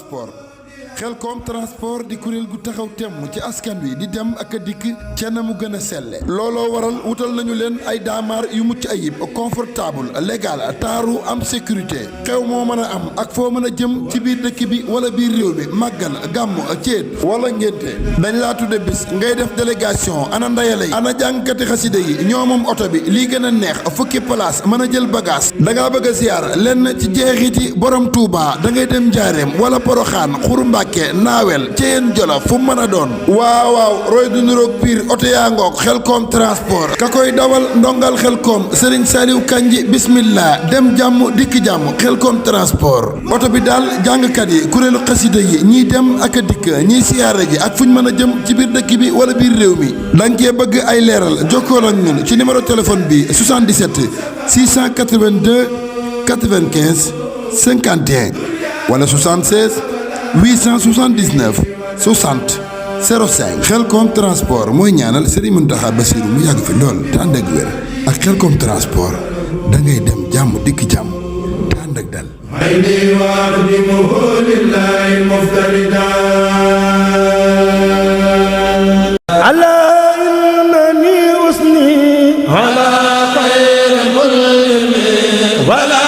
transport Xelcom transport di kuréel gu taxaw temm ci askan wi di dem ak a dikk ca na mu gën a selle looloo waral wutal nañu leen ay daamaar yu mucc ayib confortable légal taaru am sécurité xew moo mën a am ak foo mën a jëm ci biir dëkk bi wala biir réew mi màggal gàmmu céet wala ngénte dañ laa tudde bis ngay def délégation ana ndayale yi ana jàngkati xasida yi ñoo moom oto bi lii gën a neex fukki place mën a jël bagage da ngaa bëgg a ziar lenn ci jeexiti borom Touba da ngay dem Njaareem wala Poroxaan Xuru Mbàkke naawel Ceyeen Jolof fu mën a doon waaw roy du nuroog piir oto yaa ngoog Xelcom transport ka koy dawal ndongal Xelcom Serigne Saliou Kanji bismillah dem jàmm dikk jàmm Xelcom transport oto bi daal jàngkat yi kuréelu xasida yi ñiy dem ak a dikk ñiy siyaare ji ak fu ñu mën a jëm ci biir dëkk bi wala biir réew mi danga cee bëgg ay leeral jokkoo ak ñun ci numéro téléphone bi 77 682 95 51 wala 76 879 60 05 Xelcom transport mooy ñaanal Serigne Mountakha Bassirou mu yàgg fi lool te ànd ak wér ak Xelcom transport da ngay dem jàmm dikk jàmm te ànd ak dal ala innani usni ala xayr mulmi wala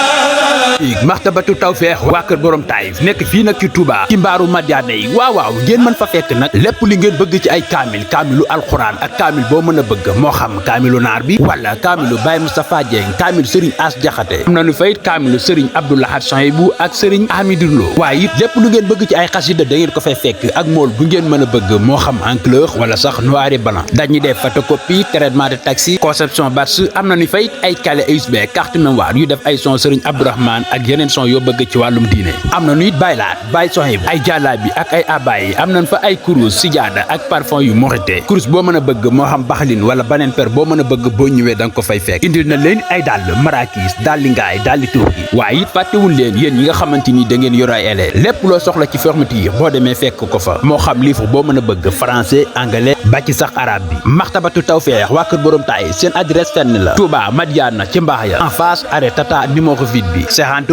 maxtabatu tawfeex waa kër borom taayif nekk fii nag ci Touba ci mbaaru Madiana yi waaw ngeen mën fa fekk nag lépp li ngeen bëgg ci ay kaamilu alxuraan ak kaamil boo mën a bëgg moo xam kaamilu naar bi wala kaamilu Baye Moustapha Dieng kaamilu Serigne As Jaxate am nañu fayit kaamilu Serigne Abdoulahad Sohaybu ak Serigne Hamidou Lo waaye it lépp lu ngeen bëgg ci ay xasida da ngeen ko fay fekk ak mool bu ngeen mën a bëgg moo xam en couleur wala sax noir et blanc dañuy def photocopie traitement de taxi conception bats am nañu fayit ay clé USB carte mémoire yu def ay son Serigne Abdourahmane ak yeneen son yoo bëgg ci wàllum diine am na nu it baylaat Baye Sohayb ay jàllaabi ak ay abaay am nañ fa ay kurus sijaada ak parfum yu morité kurus boo mën a bëgg moo xam baxlin wala baneen per boo mën a bëgg boo ñëwee da nga ko fay fekk indil na leen ay dàll marakis dalli ngaay dalli turki waaye it fàttewul leen yéen ñi nga xamante ni da ngeen yor ay élèves lépp loo soxla ci fermeture boo demee fekk ko fa moo xam livre boo mën a bëgg français anglais ba ci sax arabe bi maxtabatu tawfeex waa kër borom taay seen adresse fenn la Touba Madiana ci mbaax ya en face arrêt tata numéro 8 bi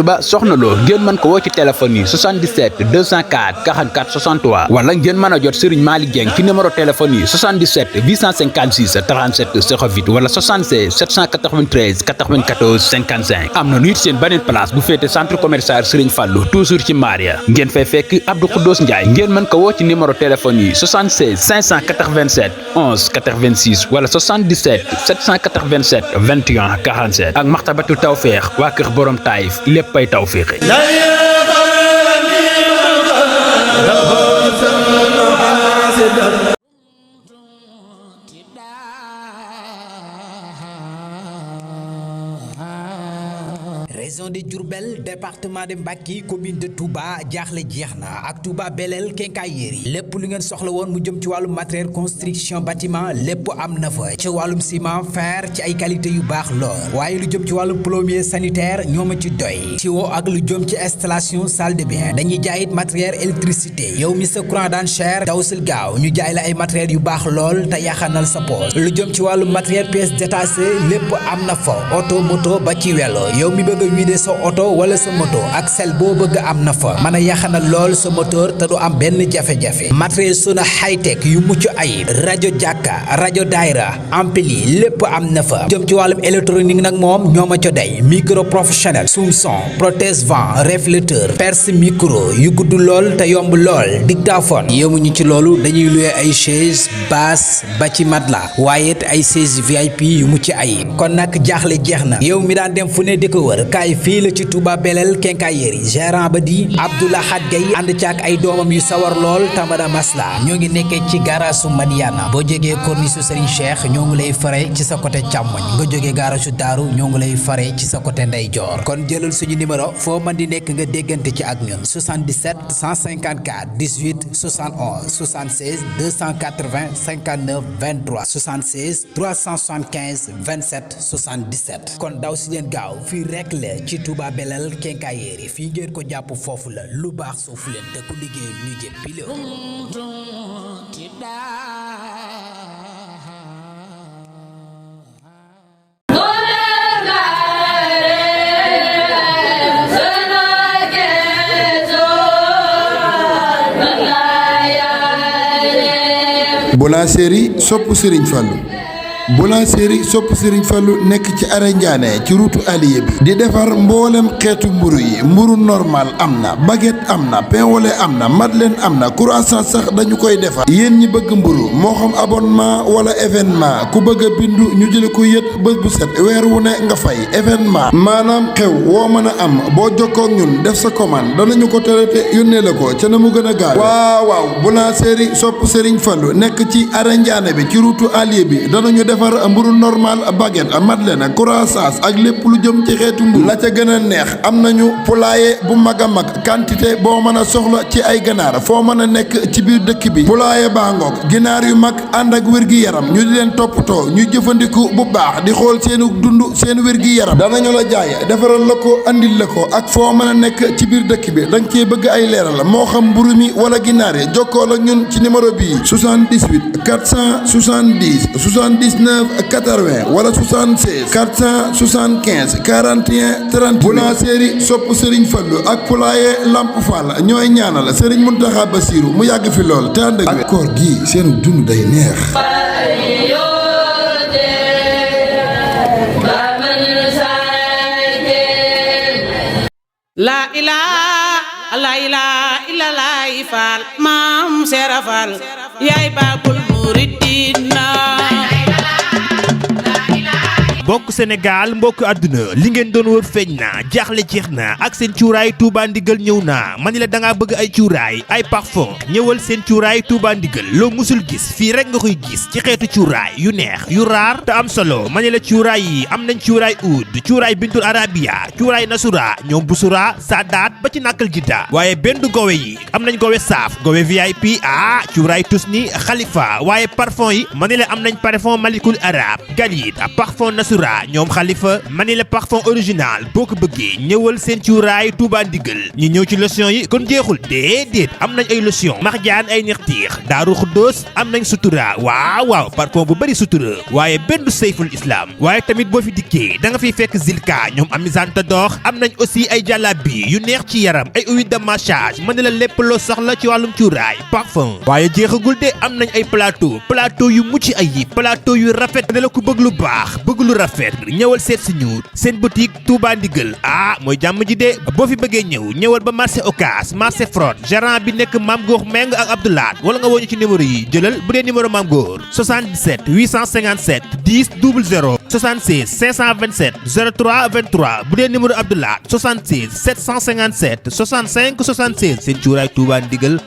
Ba soxna loo ngeen mën ko woo ci téléphone yi 77 204 44 63 wala ngeen mën a jot Serigne Malick Dieng ci numéro téléphone yi 77 856 37 08 wala 76 793 94 55 am na nu it seen beneen place bu féete centre commercial Serigne Fallou toujours ci Maria ngeen fay fekk Abdou Khoudoss Ndiaye ngeen mën ko woo ci numéro téléphone yi 76 587 11 86 wala 77 787 21 47 ak maxtabatu tawfeex waa kër borom taayif léppay tawfeex région de Diourbel département de Mbacké commune de Touba jaaxle jeex na ak Touba Belel Quincaillerie lépp lu ngeen soxla woon mu jëm ci wàllum matériel construction bâtiment lépp am na fa ci wàllum ciment fer ci ay qualité yu baax lool waaye lu jëm ci wàllum plombier sanitaire ñoo ma ci doy ci woo ak lu jëm ci installation salle de bain dañuy jaayit matériel électricité yow mi sa courant daan cher daw sil gaaw ñu jaay la ay matériel yu baax lool te yaxanal sa poos lu jëm ci wàllum matériel pièces détachées lépp am na fa auto moto ba ci welo yow mi bëgg a wiide sa oto wala sa moto ak sel boo bëgg am na fa mën a yaxanal lool sa moteur te du am benn jafe-jafe matériel Sona high-tech yu mucc ayib rajo jàkka rajo daayra ampli lépp am na fa jëm ci wàllum électronique nag moom ñoo ma co day micro professionnel son protège vent réflecteur perce micro yu gudd lool te yomb lool dictaphone yemuñu ci loolu dañuy loué ay chaise basse ba ci matelas waaye it ay chaise VIP yu mucc ayib kon nag jaaxle jeex na yow mi daan dem fu ne di ko wër kaay fii la ci Touba Belel Quincaillerie gérant ba di Abdoulahad Gaye ànd ci ak ay doomam yu sawar lool tamada masla ñoo ngi nekkee ci garaasu Madiana boo jógee corniche su Serigne Cheikh ñoo ngi lay fare ci sa côté càmmoñ nga jógee garaasu Daaru ñoo ngi lay fare ci sa côté ndeyjoor kon jëlal suñu numéro foo mën di nekk nga déggante ci ak ñun 77 154 18 71 76 280 59 23 76 375 27 77 kon daw si leen gaaw fii rek la ci Touba Belel Quincaillerie fii ngeen ko jàpp foofu la lu baax suufu leen te ku liggéey ñu jëppi la boulangerie sopp Serigne Fallou boulangerie sopp Serigne Fallou nekk ci arrêt Ndiané ci route Alié bi di defar mboolem xeetu mburu yi mburu normal am na baguette am na pain au lait am na madeleine am na croissant sax dañu koy defar yéen ñi bëgg mburu moo xam abonnement wala événement ku bëgg a bindu ñu jële ko yët bés bu set weer wu ne nga fay événement maanaam xew woo mën a am boo jokkoo ak ñun def sa commande danañu ko traité yónnee la ko ca na mu gën a gaaw waaw boulangerie sopp Serigne Fallou nekk ci arrêt Ndiané bi ci route Alié bi danañu defar mburu normal baguette madeleine croissant ak lépp lu jëm ci xeetu mburu la ca gën a neex am nañu poulailler bu mag a mag quantité boo mën a soxla ci ay ganaar foo mën a nekk ci biir dëkk bi poulailler baa ngoog ginaar yu mag ànd ak wér-gi-yaram ñu di leen toppatoo ñu jëfandiku bu baax di xool seenu dund seen wér-gi-yaram danañu la jaay defaral la ko andil la ko ak foo mën a nekk ci biir dëkk bi danga cee bëgg ay leeral moo xam mburu mi wala ginaar yi jokkoo ak ñun ci numéro bii 78 470 79 80 wala 76 475 41 30 boulangerie sopp Serigne Fallou ak poulailler Lamp Fall ñooy ñaanal Serigne Mountakha Bassirou mu yàgg fi lool te ànd ak koor gi seenu dund day neex. La ilaha illallah Fall maam Sera Fall yaay Babul Mouridina. mbokk Sénégal mbokk àdduna li ngeen doon wër feeñ na jaaxle jeex na ak seen cuuraay Touba Ndigal ñëw na ma ni la da ngaa bëgg ay cuuraay ay parfum ñëwal seen cuuraay Touba Ndigal loo musul gis fii rek nga koy gis ci xeetu cuuraay yu neex yu raar te am solo ma ni la cuuraay yi am nañ cuuraay oud cuuraay bintul arabia cuuraay nasura ñoom busura saadaat ba ci nàkkal jidda waaye benn gowe yi am nañ gowe saaf gowe VIP cuuraay tusni xalifa waaye parfum yi ma ni la am nañ parfum malikul arab galit parfum nasura ñoom xalifa mani la parfum original boo ko bëggee ñëwal seen cuuraay Touba Ndigal ñi ñëw ci lotion yi kon jeexul déedéet am nañ ay lotion marjaan ay nextiir daaru xuddoos am nañ sutura waaw parfum bu bëri sutura waaye benn sayful islam waaye tamit boo fi dikkee da nga fiy fekk zilka ñoom amisante dox am nañ aussi ay jàllabi yu neex ci yaram ay huile de massage mën na la lépp loo soxla ci wàllum cuuraay parfum waaye jeexagul de am nañ ay plateau yu mucc ay plateau yu rafet ne la ku bëgg lu baax bëgg lu rafet ñëwal seet si ñu seen boutique Touba Ndigal mooy jàmm ji de boo fi bëggee ñëwal ba marché Ocass marché Frod gérant bi nekk Mame Goor Meng ak Abdoulaat wala nga woñu ci numéro yi jëlal bu dee numéro Mame Goor 77 857 10 00 76 527 03 23 bu dee numéro Abdoulaat 76 757 65 76 seen cuuraay Touba Ndigal.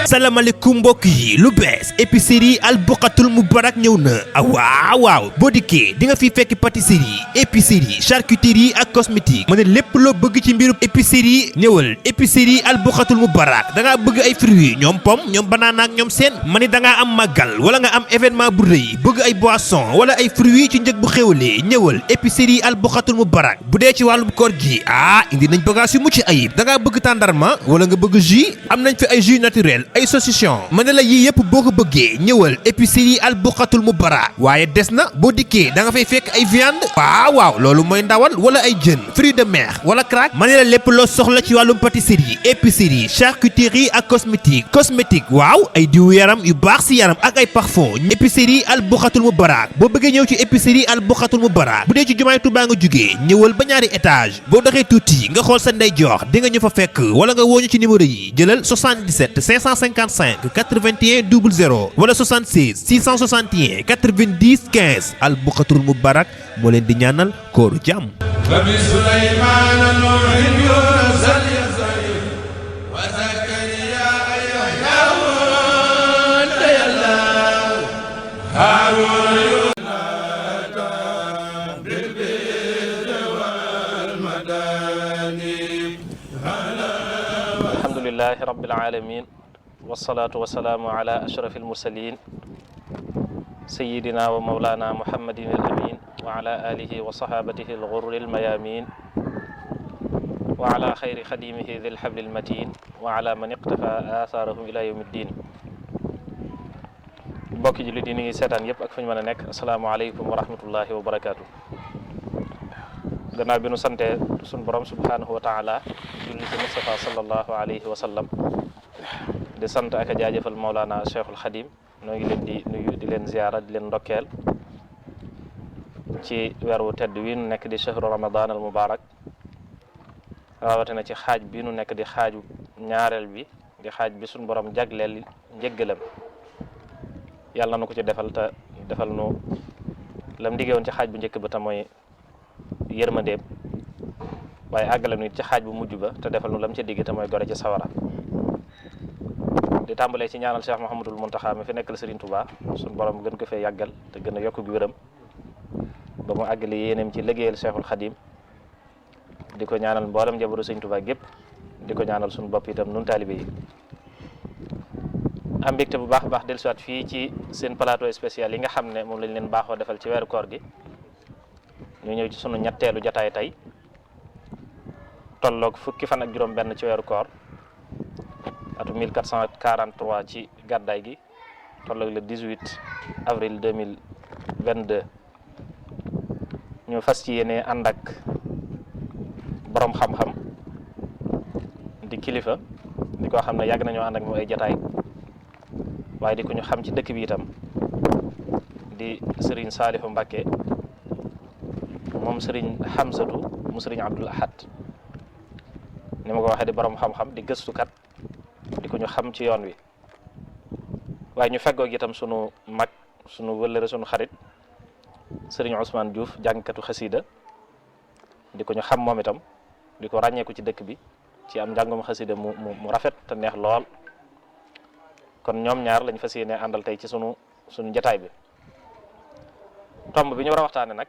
salaamaaleykum mbokk yi lu bees épicerie Al Boukhatoul Moubarak ñëw na waaw boo dikkee di nga fi fekk pâtisserie épicerie charcuterie ak cosmétique ma ne lépp loo bëgg ci mbirum épicerie ñëwal épicerie Al Boukhatoul Moubarak da ngaa bëgg ay fruits ñoom pomme ñoom banana ak ñoom seen ma ne da ngaa am màggal wala nga am événement bu rëy bëgg ay boisson wala ay fruits ci njëg bu xéwalee ñëwal épicerie Al Boukhatoul Moubarak bu dee ci wàllum koor gi indi nañ bagage yu mucc ayib da ngaa bëgg tàndarma wala nga bëgg jus am nañ fi ay jus naturel ay saucisson ma ne la yii yëpp boo ko bëggee ñëwal épicerie Al Boukhatoul Moubarak waaye des na boo dikkee da nga fay fekk ay viande waaw loolu mooy ndawal wala ay jën fruits de mer wala crack ma ne la lépp loo soxla ci wàllum pâtisserie épicerie charcuterie ak cosmétique waaw ay diwu yaram yu baax si yaram ak ay parfum épicerie Al Boukhatoul Moubarak boo bëggee ñëw ci épicerie Al Boukhatoul Moubarak bu dee ci jumaay Tuubaa nga jugee ñëwal ba ñaari étage boo doxee tuuti nga xool sa ndeyjoor di nga ñu fa fekk wala nga wooñu ci numéro yi jëlal 77 555 81 00 wala 76 661 90 15 Al Boukhatoul Moubarak moo leen di ñaanal kooru jàmm. alhamdulillahi rabbil alamin wasalaatu wasalaamu ala ashrafil mursalin سيدنا ومولانا محمد الأمين وعلى آله وصحابته الغر الميامين وعلى خير خديمه ذي الحبل المتين وعلى من اقتفى آثارهم إلى يوم الدين. mbokki jullit yi ni ngi seetaan yëpp ak fu ñu mën a nekk asalaamaaleykum wa rahmatullahi wa barakaatu. gannaaw bi nu sante suñ borom subhanahu wa taala julli ci Mustafa sallallahu alayhi wa sallam di sant ak a jaajëfal Mawlana Cheikhul Khadim noo ngi leen di nuyu di leen ziyaara di leen ndokkeel ci weer wu tedd wi nu nekk di chahru ramadan al mubarak rawatina ci xaaj bi nu nekk di xaaju ñaareel bi di xaaj bi suñ borom jagleel njëggalam yàlla na ko ci defal te defal nu lam digee woon ci xaaj bu njëkk ba te mooy yërmandeem waaye àggale nu it ci xaaj bu mujj ba te defal nu lam ca digg te mooy gore ci sawara di tàmbalee ci ñaanal Cheikh Mouhamadul Mountakha mi fi nekkal Serigne Touba suñu borom gën ko fee yàggal te gën a yokk gi wéram ba mu àggale yéeneem ci liggéeyal Cheikhul Khadim di ko ñaanal mboolem njaboru Serigne Touba gépp di ko ñaanal suñu bopp itam nun taalibe yi am mbégte bu baax a baax dellusiwaat fii ci seen plateau spécial yi nga xam ne moom lañ leen baaxoo defal ci weeru koor gi ñu ñëw ci sunu ñetteelu jataay tey tolloog fukki fan ak juróom benn ci weeru koor atu 1443 ci gàddaay gi tolloog le 18 avril 2022 ñu fas ci yéene ànd ak borom xam-xam di kilifa di ko xam ne yàgg nañoo ànd ak moom ay jataay waaye di ko ñu xam ci dëkk bi itam di Serigne Saliou Mbacké moom Serigne Hamsatu mu Serigne Abdoul Ahad ni ma ko waxee di borom xam-xam di gëstukat di ko ñu xam ci yoon wi waaye ñu feggoog itam sunu mag sunu wëllëre sunu xarit Serigne Ousmane Diouf jàngkatu xasida di ko ñu xam moom itam di ko ràññeeku ci dëkk bi ci am njàngum xasida mu rafet te neex lool kon ñoom ñaar lañ fas yéene àndal tey ci sunu jataay bi tomb bi ñu war a waxtaane nag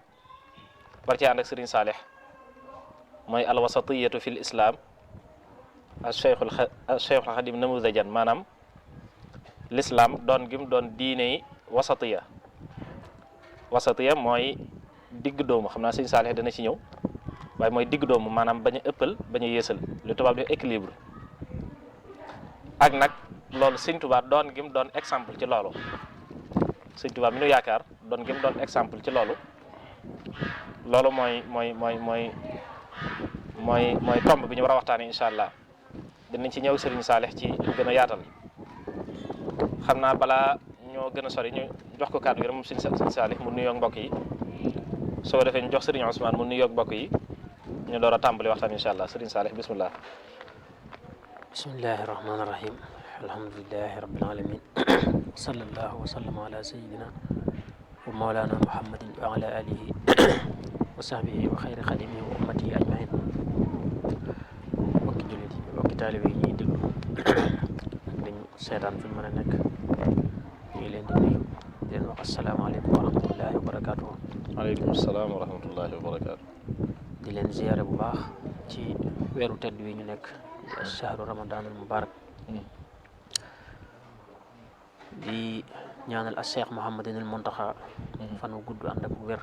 war ci ànd ak Serigne Salih mooy alwasatiyatu fil islam Cheikhul Khadim namudajan maanaam l'islam doon gim doon diine wasatiya mooy digg doomu xam naa Serigne Salih dana ci ñëw waaye mooy digg doomu maanaam bañ a ëppal bañ a yéesal lu tubaab di équilibre ak nag loolu Sëñ Tuubaa doon gim doon exemple ci loolu Sëñ Tuubaa mi nu yaakaar doon gim doon exemple ci loolu mooy tomb bi ñu war a waxtaanee incha allah dinañ ci ñëw Serigne Salih ci gën a yaatal xam naa balaa ñoo gën a sori ñu jox ko kàddu gi rek moom Serigne Salih mu nuyoog mbokk yi soo defee ñu jox Serigne Ousmane mu nuyoog mbokk yi ñu door a tàmbali waxtaan incha allah Serigne Salih bismillah. bismillahi rahmaani rahim. alhamdulilahi rabbil alamin sallallahu wa sallam ala sayidina wa mawlana muhammadin wa ala alihi wa sahbihi wa xayri xadimihi wa ummatihi ajmain bokki jullit yi bokki taalibe yi ñuy déglu ak dañu seetaan fu ñu mën a nekk ñu ngi leen di nuyu di leen wax asalaamaaleykum wa rahmatullahi wa barakatuhu. aleykum salaam wa rahmatullahi wa barakatuh. di leen ziyaare bu baax ci weeru tedd wi ñu nekk di shahru ramadanul mubarak di ñaanal as Cheikh Mouhamadinil Mountakha fan wu gudd ànd ak wér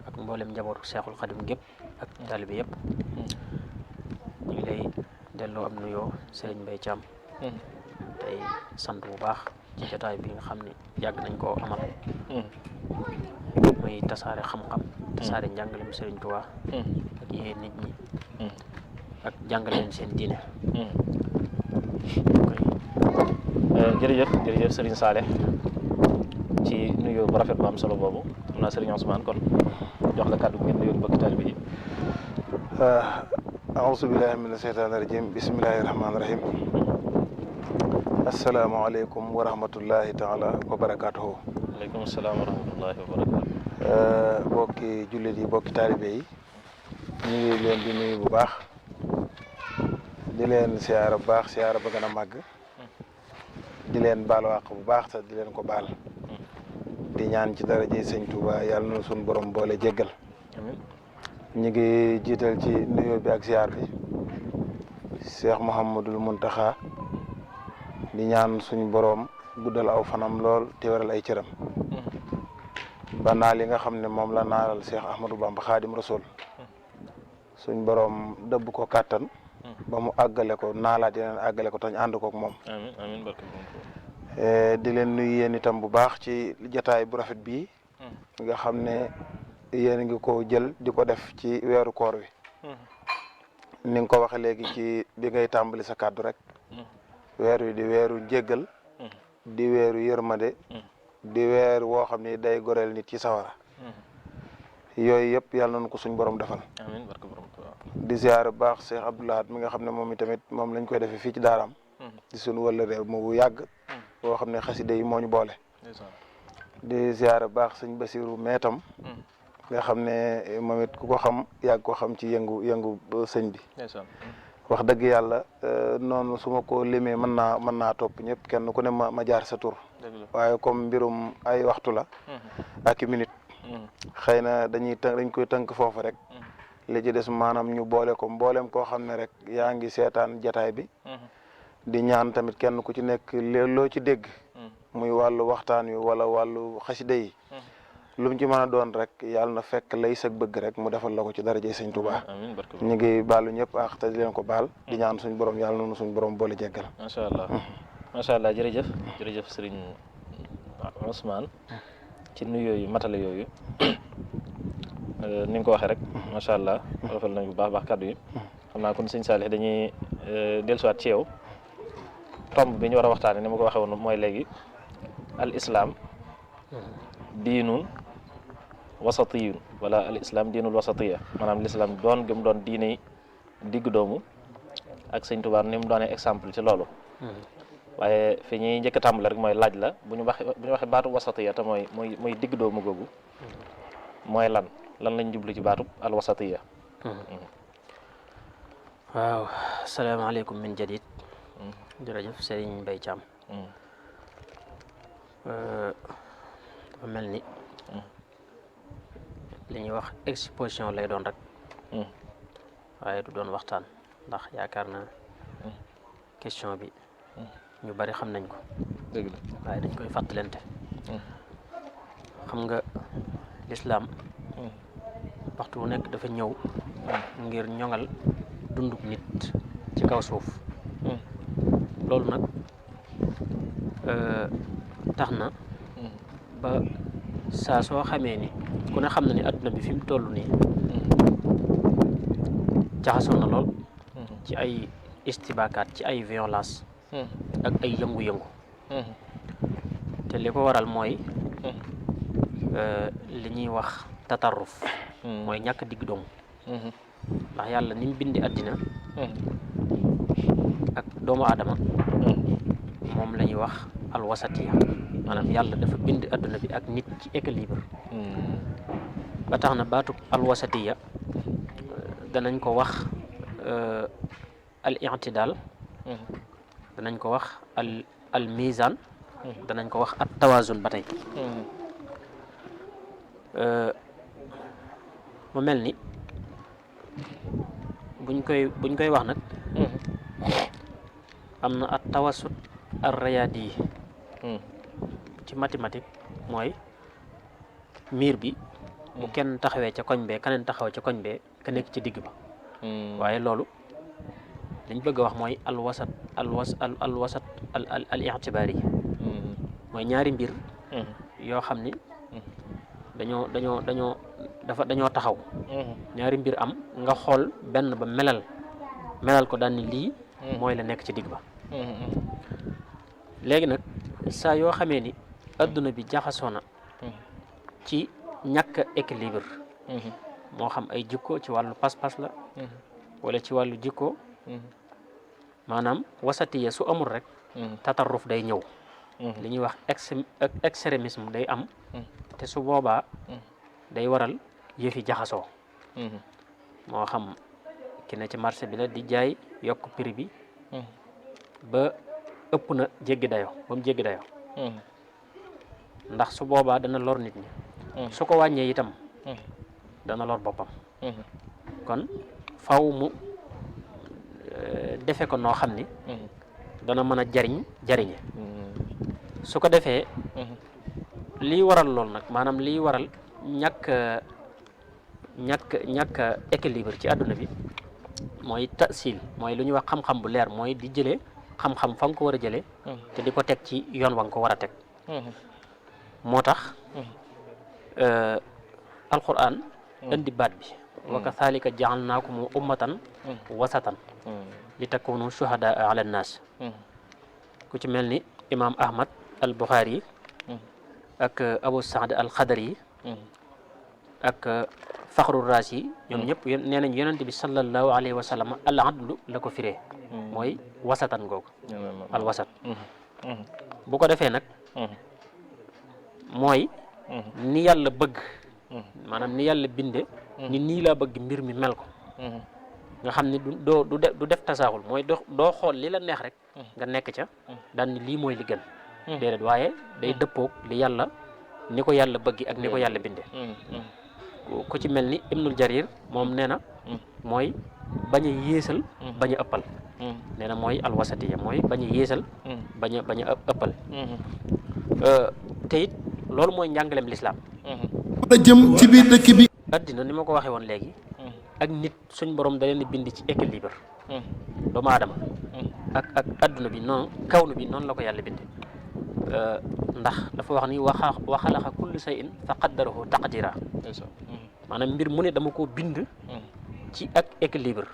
ak mboolem njabootu Cheikhul Khadim gépp ak taalibe yëpp ñu ngi lay delloo am nuyoo Serigne Mbaye Thiam tey sant bu baax ci jotaay bi nga xam ne yàgg nañ koo amal muy tasaare xam-xam tasaare njàngaleem Serigne Touba ak yee nit ñi ak jàngaleen seen diine. jërëjëf Serigne Salih ci nuyoo bu rafet bu am solo boobu xam naa Serigne Ousmane kon jox la kàddu ngeen nuyoo mbokki taalibe yi. aouzu billahi mina sheytaani rajim bismillahi rahmaani rahim asalaamaaleykum wa rahmatullahi taala wa barakatuhu. aleykum salaam wa rahmatullahi wa barakatuhu. bokki jullit yi bokki taalibe yi ñu ngi leen di nuyu bu baax di leen siyaara bu baax siyaara ba gën a màgg di leen baal wàq bu baax te di leen ko baal di ñaan ci daraje Sëñ Tuuba yàlla na suñu borom boole jéggal. ñu ngi jiital ci nuyoo bi ak siyaar bi Cheikh Mouhamadul Mountakha di ñaan suñu borom guddal aw fanam lool te waral ay cëram ba naal yi nga xam ne moom la naalal Cheikh Ahmadou Bamba Xaadim Rasul suñ borom dëbb ko kàttan ba mu àggale ko naalaat yeneen àggale ko tañ ànd kook moom. amiin amiin barke di leen nuyu yéen itam bu baax ci jataay bu rafet bii nga xam ne yéen a ngi ko jël di ko def ci weeru koor wi ni nga ko waxee léegi ci bi ngay tàmbali sa kàddu rek weer wi di weeru njéggal di weeru yërmande di weer woo xam ne day goreel nit ci sawara yooyu yëpp yàlla nañu ko suñ borom defal. amiin barke borom Tuubaa. di ziar bu baax Cheikh Abdoul Ahad mi nga xam ne moom itamit moom lañ koy defee fii ci daaraam di suñu wala réew mu bu yàgg boo xam ne xasida yi moo ñu boole. di ziar bu baax sëñ Basiru meetam nga xam ne moom it ku ko xam yàgg ko xam ci yëngu sëñ bi. wax dëgg yàlla noonu su ma ko limee mën naa topp ñëpp kenn ku ne ma jaar sa tur. waaye comme mbirum ay waxtu la. ak i minute. xëy na dañ koy tënk foofu rek. li ci des maanaam ñu boole ko mboolem koo xam ne rek yaa ngi seetaan jataay bi. di ñaan tamit kenn ku ci nekk loo ci dégg. muy wàllu waxtaan wi wala wàllu xasida yi. lu mu ci mën a doon rek yàlla na fekk lay sag bëgg rek mu defal la ko ci daraje sëñ Tuubaa. ñu ngi baalu ñëpp ak te di leen ko baal. di ñaan suñ borom yàlla noonu suñ borom boole jéggal. macha allah jërëjëf Serigne Ousmane ci nuyoo yu matale yooyu ni nga ko waxee rek macha allah rafetlu nañ bu baax kàddu yi xam naa kon sëñ Saalix dañuy dellusiwaat ci yow tomb bi ñu war a waxtaanee ni ma ko waxee woon mooy léegi al islam diinun wasatiyun wala al islam diinul wasatiya maanaam l'islam doon gëm doon diine diggu doomu ak sëñ Tuubaa ni mu doonee exemple ci loolu. waaye fi ñuy njëkk a tàmbale rek mooy laaj la bu ñu waxee baatu wasatiya te mooy digg doomu googu mooy lan lañ jublu ci baatu al wasatiya. waaw asalaamaaleykum min jadid jërëjëf Serigne Mbaye Thiam. dafa mel ni li ñuy wax exposition lay doon rek waaye du doon waxtaan ndax yaakaar naa question bi ñu bari xam nañ ko. dëgg la waaye dañ koy fàttalante. xam nga lislaam waxtu wu nekk dafa ñëw ngir ñoŋal dunduk nit ci kaw suuf. loolu nag tax na ba saa soo xamee ni ku ne xam na ni adduna bi fi mu toll nii jaxasoo na lool ci ay istibaakaat ci ay violence ak ay yëngu-yëngu te li ko waral mooy li ñuy wax tatarruf mooy ñàkk digg doomu ndax yàlla ni mu bindi àddina ak doomu aadama moom la ñuy wax alwasatiya maanaam yàlla dafa bind àdduna bi ak nit ci équilibre ba tax na baatu alwasatiya danañ ko wax al i'tidal danañ ko wax al mizan danañ ko wax at tawazun ba tey mu mel ni buñ koy wax nag am na at tawassut ar rayadi ci mathématique mooy miir bi bu kenn taxawee ca koñ bee keneen taxaw ca koñ bee ka nekk ci digg ba waaye loolu liñ bëgg a wax mooy alwasat al i'tibaari mooy ñaari mbir yoo xam ni dañoo taxaw ñaari mbir am nga xool benn ba melal ko daan ni lii mooy la nekk ci digg ba léegi nag saa yoo xamee ni adduna bi jaxasoo na ci ñàkk équilibre moo xam ay jikko ci wàllu pas-pas la wala ci wàllu jikko maanaam wasatiya su amul rek tatarruf day ñëw li ñuy wax extrémisme day am te su boobaa day waral yëfi jaxasoo moo xam ki ne ci marché bi la di jaay yokk prix bi ba ëpp na jéggi dayo ba mu jéggi dayo ndax su boobaa dana lor nit ñi su ko wàññee itam dana lor boppam kon faw mu defe ko noo xam ni dana mën a jariñe su ko defee lii waral loolu nag maanaam lii waral ñàkk équilibre ci àdduna bi mooy tasil mooy lu ñuy wax xam-xam bu leer mooy di jëlee xam-xam fa nga ko war a jëlee te di ko teg ci yoon wa nga ko war a teg moo tax alquran indi baat bi wa kathalika ja'alnakum ummatan wasatan li takunu shuhadaa ala nnaas ku ci mel ni imam ahmad al buxaari ak abu saad al xadari ak faxru raas yi ñoom ñëpp nee nañ yonente bi sallallahu alayhi wa sallam al adlu la ko firee mooy wasatan googu al wasat bu ko defee nag mooy ni yàlla bëgg maanaam ni yàlla binde ni nii laa bëgg mbir mi mel ko nga xam ne du def tasaaxul mooy doo xool li la neex rek nga nekk ca daan ni lii mooy li gën déedéet waaye day dëppoog li yàlla ni ko yàlla bëgg ak ni ko yàlla binde ku ci mel ni ibnul jarir moom nee na mooy bañ a yéesal bañ a ëppal nee na mooy alwasatiya mooy bañ a yéesal bañ a ëppal te it loolu mooy njàngaleem lislaam a jëm ci biir dëkk bi addina ni ma ko waxee woon léegi ak nit suñ borom da leen di bind ci équilibre doomu aadama ak adduna bi noonu kawnu bi noonu la ko yàlla binde ndax dafa wax ni wa xalaqa kulli shay'in fa qaddarahu taqdira maanaam mbir mu ne dama ko bind ci ak équilibre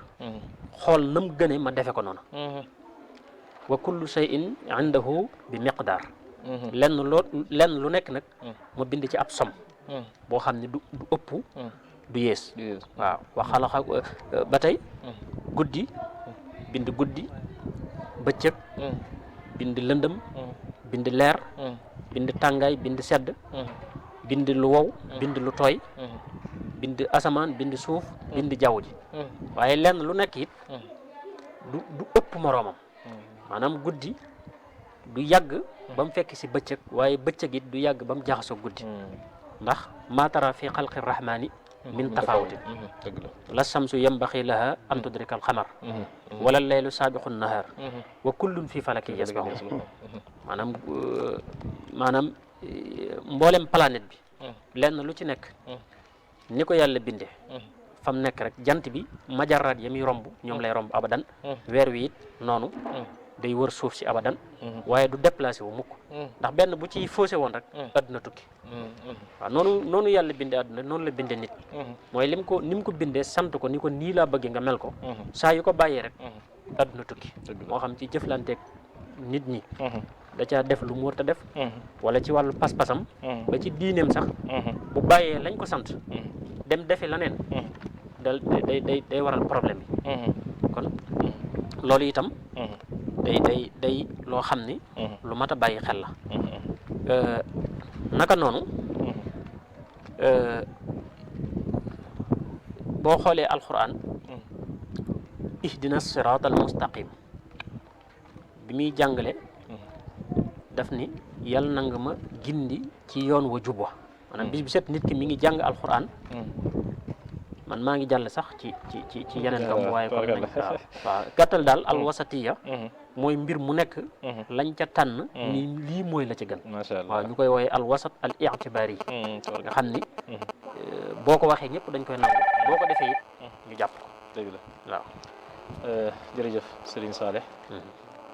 xool nam gëne ma defe ko noonu wa kullu shay'in indahu bi miqdar lenn lu nekk nag ma bind ci ab som boo xam ne du ëpp du yées waaw wa xalaqa ba tey guddi bind guddi bëccëg bind lëndëm bind leer bind tàngaay bind sedd bind lu wow bind lu tooy bind asamaan bind suuf bind jaww ji waaye lenn lu nekk it du ëpp moroomam maanaam guddi du yàgg ba mu fekk si bëccëg waaye bëccëg it du yàgg ba mu jaxasoo guddi ndax maa tara fi xalqi rahmaani min tafawutin la samsu yambaxi laha an tudrika al xamar wala laylu saabiqu nahaar wa kullun fi falaki yasbaxun maanaam mboolem planète bi lenn lu ci nekk ni ko yàlla bindee fam nekk rek jant bi majaraat ya muy romb ñoom lay romb abadan weer wi it noonu day wër suuf si abadan waaye du déplacé wu mukk ndax benn bu ci faussé woon rek adduna tukki waaw noonu yàlla bindee adduna noonu la bindee nit mooy ni mu ko bindee sant ko ni ko nii laa bëggee nga mel ko saa yu ko bàyyee rek adduna tukki moo xam ci jëflanteeg nit ñi da caa def lu mu war a def wala ci wàllu pas-pasam ba ci diineem sax bu bàyyee lañ ko sant dem defi leneen day waral problème bi kon loolu itam day loo xam ni lu mat a bàyyi xel la naka noonu boo xoolee alquran ihdina siraat al mustaqim bi muy jàngale daf ni yàlla na nga ma gindi ci yoon wa jub wa maanaam bis bu set nit ki mi ngi jàng alquran man maa ngi jàll sax ci yeneen kam waaye kon nañ waaw gàttal daal alwasatiya mooy mbir mu nekk lañ ca tànn ni lii mooy la ci gën waaw ñu koy wooye alwasat al i'tibaari nga xam ni boo ko waxee ñëpp dañ koy nangu boo ko defee it ñu jàpp ko dëgg la waaw jërëjëf Serigne Saleh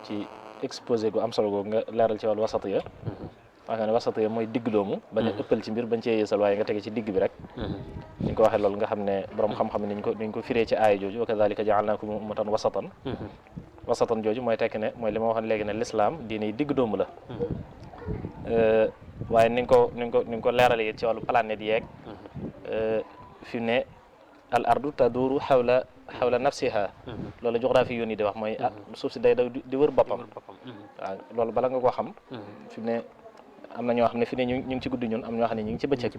ci exposé gu am solo googu nga leeral ci wàllu wasatiya wax nga ne wasatiya mooy digg doomu bañ a ëppal ci mbir bañ cee yeesal waaye nga tege ci digg bi rek ni ko waxee loolu nga xam ne borom xam-xam niñ ko firee ci aaya jooju wa kadhalika ja'alnakum ummatan wasatan jooju mooy tekki ne mooy li ma waxoon léegi ne l'islam diine digg doomu la waaye ni nga ko leerale it ci wàllu planète yeeg fi mu ne al ardu taduru xawla nafsiha loolu géographie yoon yi di wax mooy suuf si day daw di wër boppam waaw loolu bala nga koo xam fi mu ne am na ñoo xam ne fi ne ñu ngi ci guddi ñun am ñoo xam ne ñu ngi ci bëccëg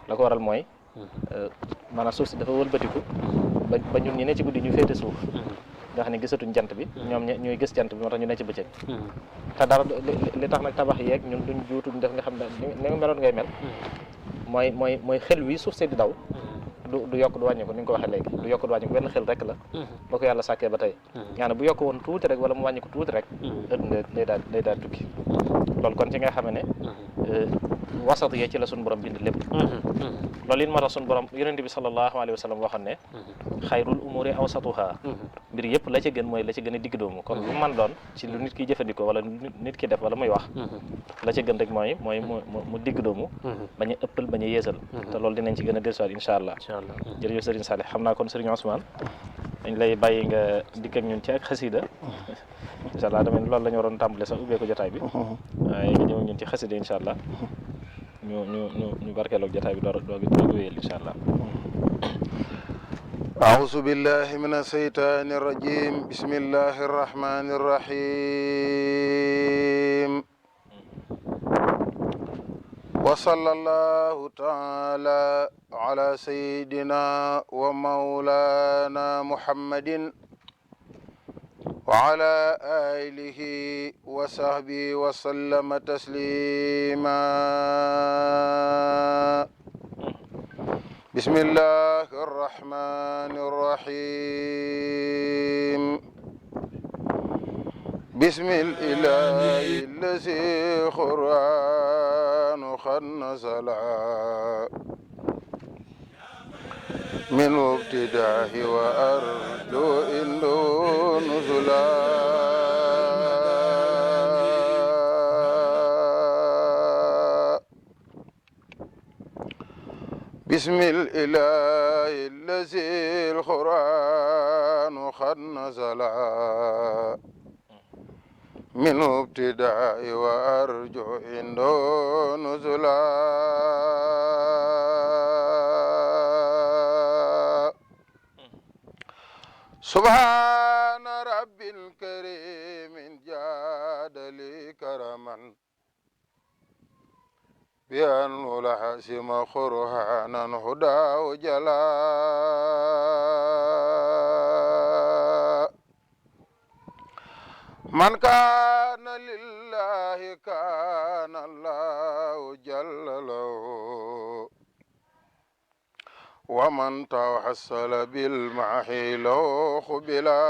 la ko waral mooy maanaam suuf si dafa wëlbatiku ba ñun ñi ne ci guddi ñu féete suuf nga xam ne gisatuñ jant bi ñoom ñooy gis jant bi moo tax ñu ne ci bëccëg te dara li tax nag tabax yeeg ñun duñ juutuñ def nga xam ne ni nga meloon ngay mel mooy xel wi suuf si di daw du yokk du wàññi ko ni nga ko waxee léegi du yokk du wàññi ko benn xel rek la ba ko yàlla sàkkee ba tey ñaane bu yokk woon tuuti rek wala mu wàññi ko tuuti rek ëdduna day daal tukki loolu kon ci nga xamee ne wasat ya ci la suñu borom bind lépp loolu it moo tax suñu borom yonent bi sallallahu alayhi wa sallam waxoon ne xayrul umuri awsatuha mbir yëpp la ca gën mooy la ca gën a digg doomu kon lu man doon ci lu nit ki jëfandikoo wala nit ki def wala muy wax la ca gën rek mooy mu digg doomu bañ a ëppal bañ a yeesal te loolu dinañ ci gën a dellusiwaat incha allah jërëjëf Serigne Salih xam naa kon Serigne Ousmane dañ lay bàyyi nga dikk ak ñun ci ak xasida incha allah tamit loolu la ñu waroon tàmbale sax ubbee ko jotaay bi waaye nga ñëw ñun ci xasida incha allah ñu barkeeloog jotaay bi doog wéyal incha allah. أعوذ بالله من الشيطان الرجيم بسم الله الرحمن الرحيم وصلى الله تعالى على سيدنا ومولانا محمد وعلى آله وصحبه وسلم تسليما بسم الله الرحمن الرحيم بسم الإله الذي قرآن قد نزل من ابتداه وأرجو إنه نزلا بسم الإله الذي القرآن قد نزل من ابتداء وأرجو عنده نزلا سبحان رب الكريم جاد لي كرما بأن لحسم قرآنا هدى وجلا من كان لله كان الله جل له ومن توحصل بالمحي له خبلا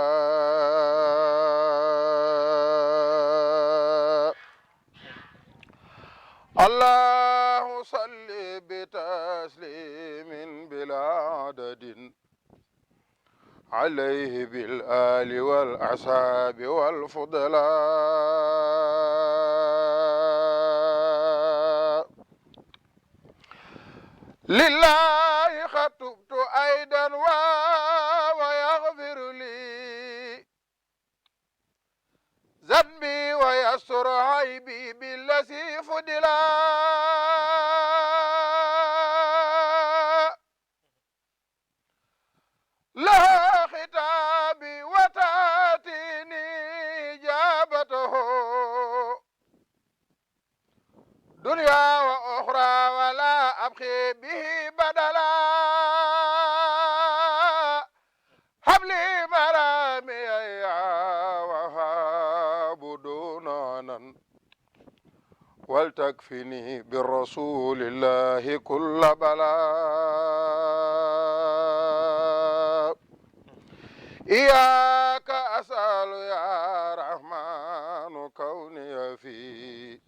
الله صل بتسليم بلا عدد عليه بالآل والأصحاب والفضلاء لله خطبت أيضا ويغفر لي ذنبي ويستر عيبي بالذي فضلا لها ختابي وتاتيني إجابته دنيا وأخرى ولا أبخي به بدلا حبلي مرامي يا وهاب دونانا ولتكفني بالرسول الله كل بلاء إياك أسأل يا رحمن كوني في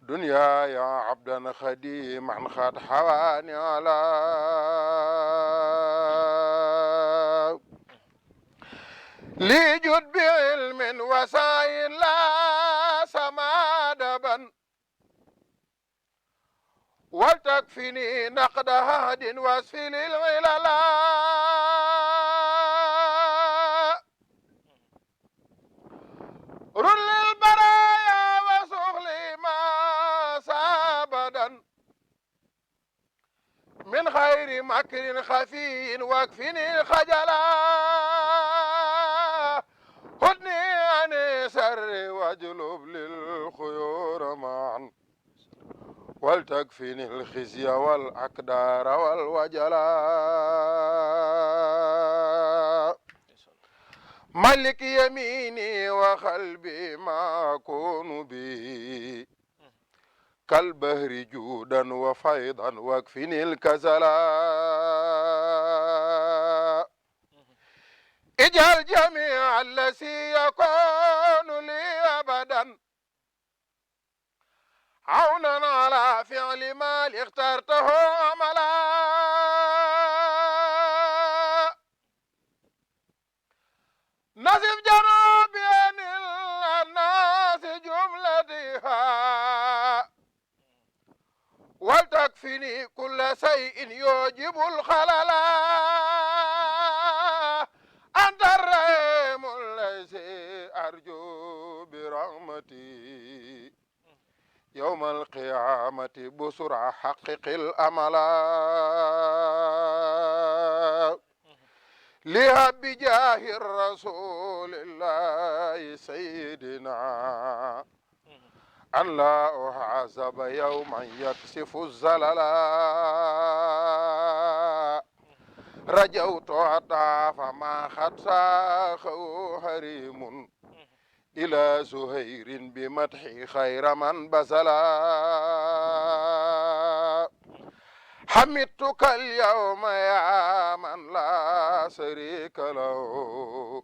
دنيا يا عبدا خديما خد حواني على لي جد بعلم وسعي لا سمادبا ولتكفني نقد هاد واسفل الغللا رل البرايا وسغلي ما سابدا من خير مكر خفي واكفني الخجلا خذني عن سر واجلب للخيور معا ولتكفني الخزي والأقدار والوجلا ملك يميني وقلبي ما أكون به كالبهر جودا وفيضا واكفني الكسلا اجعل جميع الذي يكون لي أبدا عونا على فعل ما اخترته عملا نصف جنوب الناس جملتها ولتكفني كل شيء يوجب الخلل أنت الرحيم الذي أرجو برحمتي يوم القيامة بسرعة حقق الأمل لها بجاه الرسول الله سيدنا أن لا أحاسب يوما يكشف الزلل رجوت عطا فما خد ساخه هريم إلى زهير بمدح خير من بزلا حمدتك اليوم يا من لا شريك له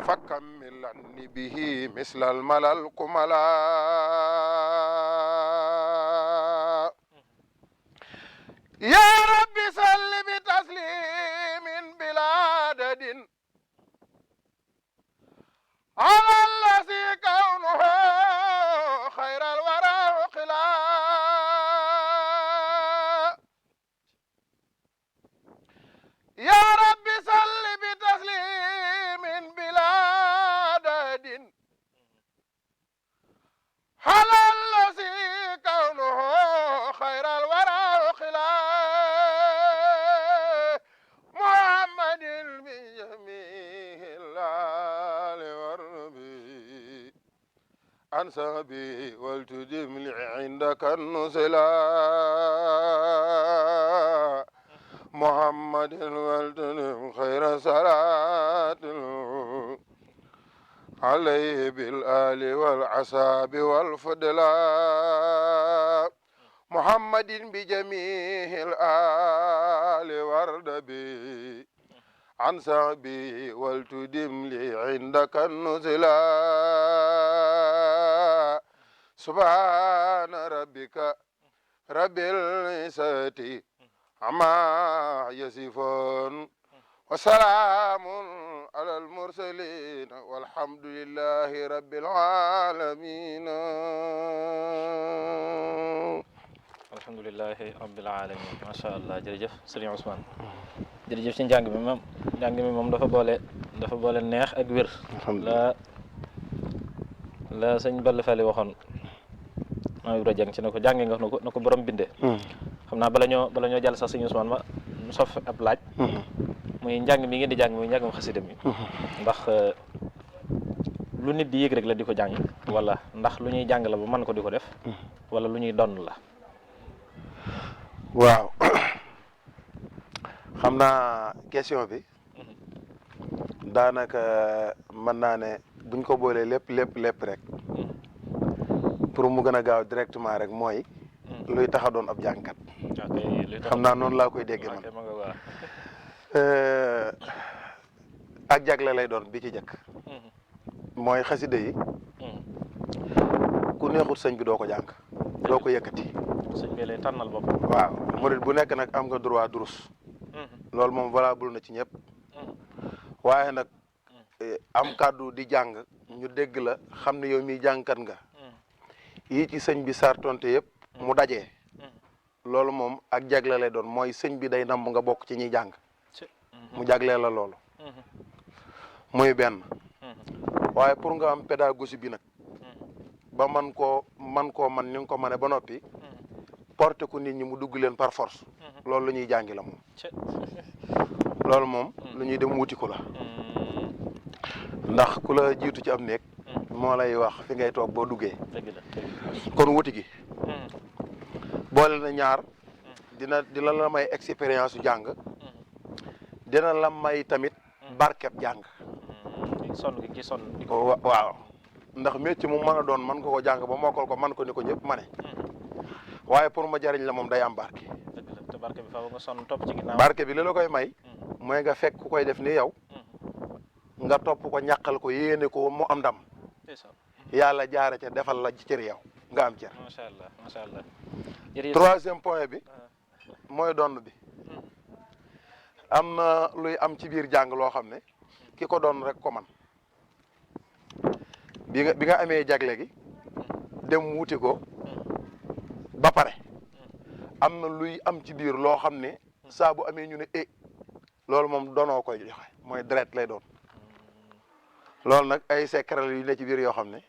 فكملني به مثل الملل كملا يا رب صل بتسليم بلا عدد على الذي كونه خير الورى عقلا يا رب صل بتسليم بلا عدد على الذي كونه خير الورى عقلا محمد بجميع الآل والنبي أنسى بي ولتدم لي عندك النزلا محمد ولتدم خير صلاة عليه بالآل والعصاب والفضلاء محمد بجميع الآل والنبي عن صحبي ولتدم لي عندك النزلا سبحان ربك رب العزة عما يصفون وسلام على المرسلين والحمد لله رب العالمين alhamdulilahi rabbil alamin macha allah jërëjëf Serigne Ousmane jërëjëf ci njàng mi moom dafa boole neex ak wér la sëñ Balla Fally waxoon maa ngi jàng ci na ko jàngee nga na ko borom bindee xam naa bala ñoo jàll sax sëñ Ousmane ma sof ab laaj muy njàng mi ngeen di jàng muy njàngam xasida mi ndax lu nit di yëg rek la di ko jàng wala ndax lu ñuy jàng la ba mën ko di ko def wala lu ñuy donn la waaw xam naa question bi daanaka mën naa ne buñ ko boolee lépp rek pour mu gën a gaaw directement rek mooy luy tax a doon ab jàngkat xam naa noonu laa koy dégg man ak jagle lay doon bi ci jëkk mooy xasida yi ku neexut sëñ bi doo ko jàng doo ko yëkkati sëñ bi lay tànnal boppam waaw murid bu nekk nag am nga droit durus loolu moom valable na ci ñëpp waaye nag am kàddu di jàng ñu dégg la xam ne yow miy jàngkat nga yi ci sëñ bi sartonte yëpp mu dajee loolu moom ak jagle lay doon mooy sëñ bi day namb nga bokk ci ñuy jàng mu jaglee la loolu muy benn waaye pour nga am pédagogie bi nag ba man ni nga ko mane ba noppi porté ku nit ñi mu dugg leen par force loolu lu ñuy jàngi la moom loolu moom lu ñuy dem wuti ko la ndax ku la jiitu ci am néeg moo lay wax fi ngay toog boo duggee kon wuti gi boole na ñaar dina la may expérience yu jàng dina la may tamit barkeb jàng waaw ndax métier mu mën a doon mën nga ko jàng ba mokkal ko man ko ni ko ñëpp ma ne waaye pour ma jariñ la moom day am barke te barke bi faaw nga sonn topp ci ginnaaw barke bi li la koy may mooy nga fekk ku koy def ni yow nga topp ko ñàqal ko yéene ko mu am ndam yàlla jaare ca defal la ci cër yow nga am cër. macha allah macha allah. jërëjëf. troisième point bi mooy donn bi am na luy am ci biir jàng loo xam ne ki ko doon rek ko man bi nga amee jagle gi dem wuti ko ba pare am na luy am ci biir loo xam ne saa bu amee ñu ne loolu moom doonoo koy joxe mooy deret lay doon loolu nag ay secret yu ne ci biir yoo xam ne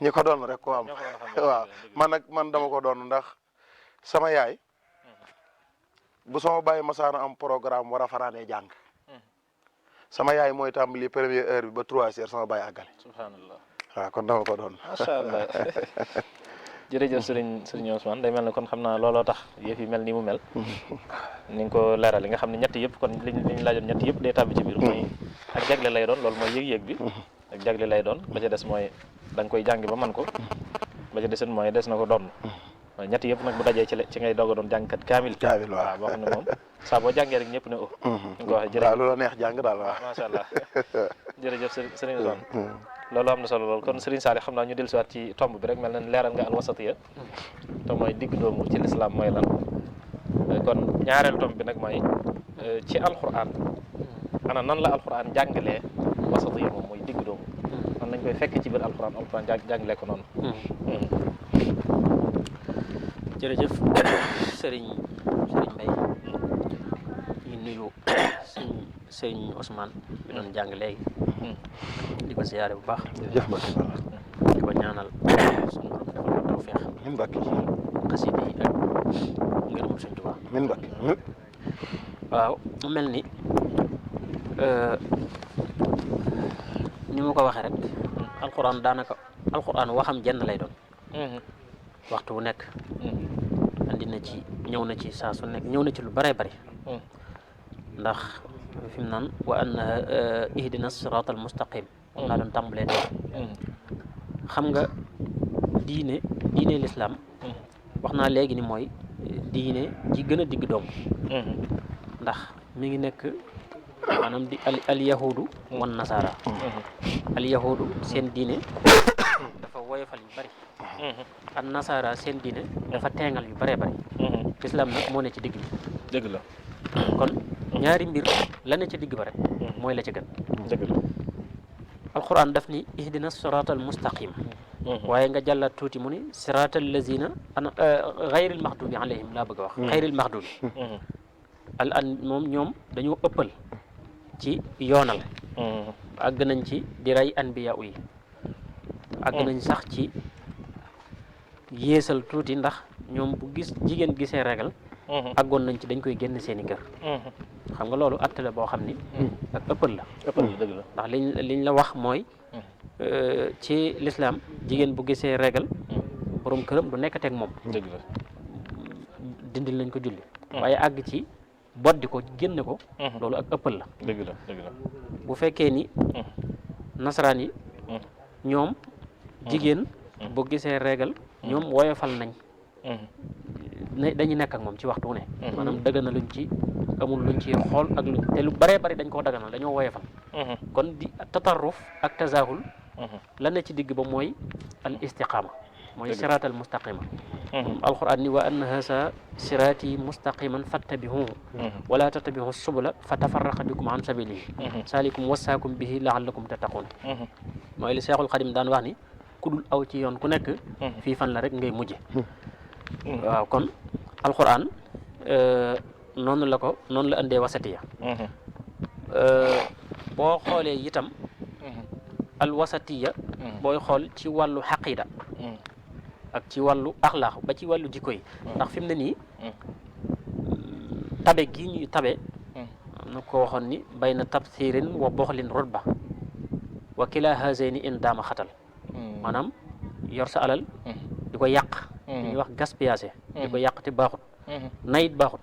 ñi ko doon rek ko am waaw man dama ko doon ndax sama yaay bu sama bàyyi masaana am programme war a fanaanee jàng sama yaay mooy tàmbali première heure bi ba 3 heures sama bàyyi àggale. subhanallah. waaw kon dama ko doon. macha allah jërëjëf sëriñ Ousmane day mel ne kon xam naa looloo tax yëf yi mel ni mu mel. ni nga ko leeral li nga xam ne ñett yëpp kon liñ laajoon ñett yëpp day tàbbi ci biir. mooy ak jagle lay doon loolu mooy yëg-yëg bi. ak jagle lay doon ba ca des mooy da nga koy jàngi ba man ko ba ca desit mooy des na ko doon. waaw ñett yëpp nag bu dajee ci ngay doog a doon jàngkat kaamil. waaw boo xam ne moom saa boo jàngee rek ñëpp ne ni nga ko waxee jërëjëf waaw loola neex jàng daal waaw. macha allah jërëjëf sëriñ Ousmane. loolu am na solo lool kon Serigne Saliou xam naa ñu dellusiwaat ci tomb bi rek mel na leeral nga alwasatiya te mooy digg doomu ci lislaam mooy lan kon ñaareelu tomb bi nag mooy ci alquran ana nan la alquran jàngalee wasatiya moom mooy digg doomu nan lañ koy fekk ci biir alquran jàngalee ko noonu. jërëjëf Serigne Mbaye ñu nuyu Serigne Ousmane bi doon jàng léegi di ko ziyaare bu baax jërëjëf Mbacke di ko ñaanal suñu borom defal ko tawfeex min Mbacke xasida yi ak ngërëmul Sëñ Tuubaa min Mbacke waaw mu mel ni ni ma ko waxee rek alquran waxam jenn lay doon waxtu wu nekk andi na ci ñëw na ci saa su nekk ñëw na ci lu bare bari ndax fi mu naan wa anna ihdina sirat al mustaqim laa doon tàmbalee de xam nga diine lislaam wax naa léegi ni mooy diine ji gën a digg doom ndax mi ngi nekk maanaam di al yahudu wan nasara al yahudu seen diine dafa woyofal yu bari an nasara seen diine dafa teengal yu bëree bëri lislaam nag moo ne ci digg bi dëgg la kon ñaari mbir la ne ci digg ba rek mooy la ci gën dëgg la alquran daf ni ihdina siratal mustaqim waaye nga jàllaat tuuti mu ni siratal lazina gayril maxdubi alayhim laa bëgg a wax gayril maxdubi moom ñoom dañoo ëppal ci yoonal àgg nañ ci di rey anbiya yi àgg nañ sax ci yéesal tuuti ndax ñoom bu jigéen gisee régal àggoon nañ ci dañ koy génn seeni kër xam nga loolu atte la boo xam ni ak ëppal la dëgg la ndax liñ la wax mooy ci lislaam jigéen bu gisee régal borom këram du nekkateeg moom dëgg la dindil nañ ko julli waaye àgg ci boddi ko génne ko loolu ak ëppal la dëgg la bu fekkee ni nasaraan yi ñoom jigéen bu gisee régal ñoom woyofal nañ dañuy nekk ak moom ci waxtu wu ne maanaam dëgg na luñ ci amul luñ ci xool ak luñ te lu bëree bëri dañ koo daganal dañoo woyofal kon di tatarruf ak tazahul la ne ci digg ba mooy al istiqama mooy siraatal mustaqima alquran ni wa anna haza siraati mustaqiman fattabihuhu wala tattabihu subula fa tafarraqa bikum an sabilihi salikum wasaakum bihi laallakum tattaqun mooy li Seexul Xadim daan wax ni ku dul aw ci yoon ku nekk fii fan la rek ngay mujje waaw kon alquran noonu la andee wasatiya boo xoolee itam al wasatiya booy xool ci wàllu xaqida ak ci wàllu axlaax ba ci wàllu jikko yi ndax fi mu ne nii tabe gi ñuy tabe am na ko waxoon ni bayna tabsirin wa boxlin rutba wa kila hazeni in daama xatal maanaam yor sa alal di ko yàq ñuy wax gaspillage di ko yàq te baaxut nayit baaxut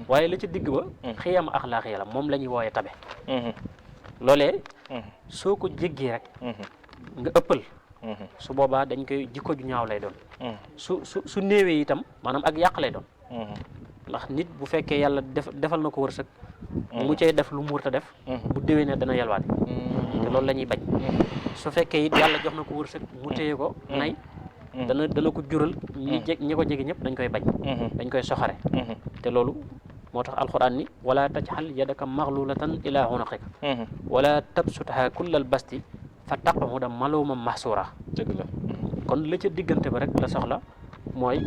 waaye la ci digg ba xiyam axlaax yàlla moom la ñuy wooye tabe loolee soo ko jéggee rek nga ëppal su boobaa dañ koy jikko ju ñaaw lay doon su néewee itam maanaam ak yàq lay doon ndax nit bu fekkee yàlla defal na ko wërsëg mu cay def lu mu wërta def bu déwee ne dana yalwaate te loolu la ñuy bañ su fekkee it yàlla jox na ko wërsëg mu téye ko nay dana ko jural ñi ko jege ñëpp dañ koy bañ dañ koy soxare te loolu moo tax alquran ni wala tajxal yadaka maxlulatan ila unuqika wala tabsutha kullal basti fa taqhuda maluman mahsura dëgg la kon la ca diggante ba rek la soxla mooy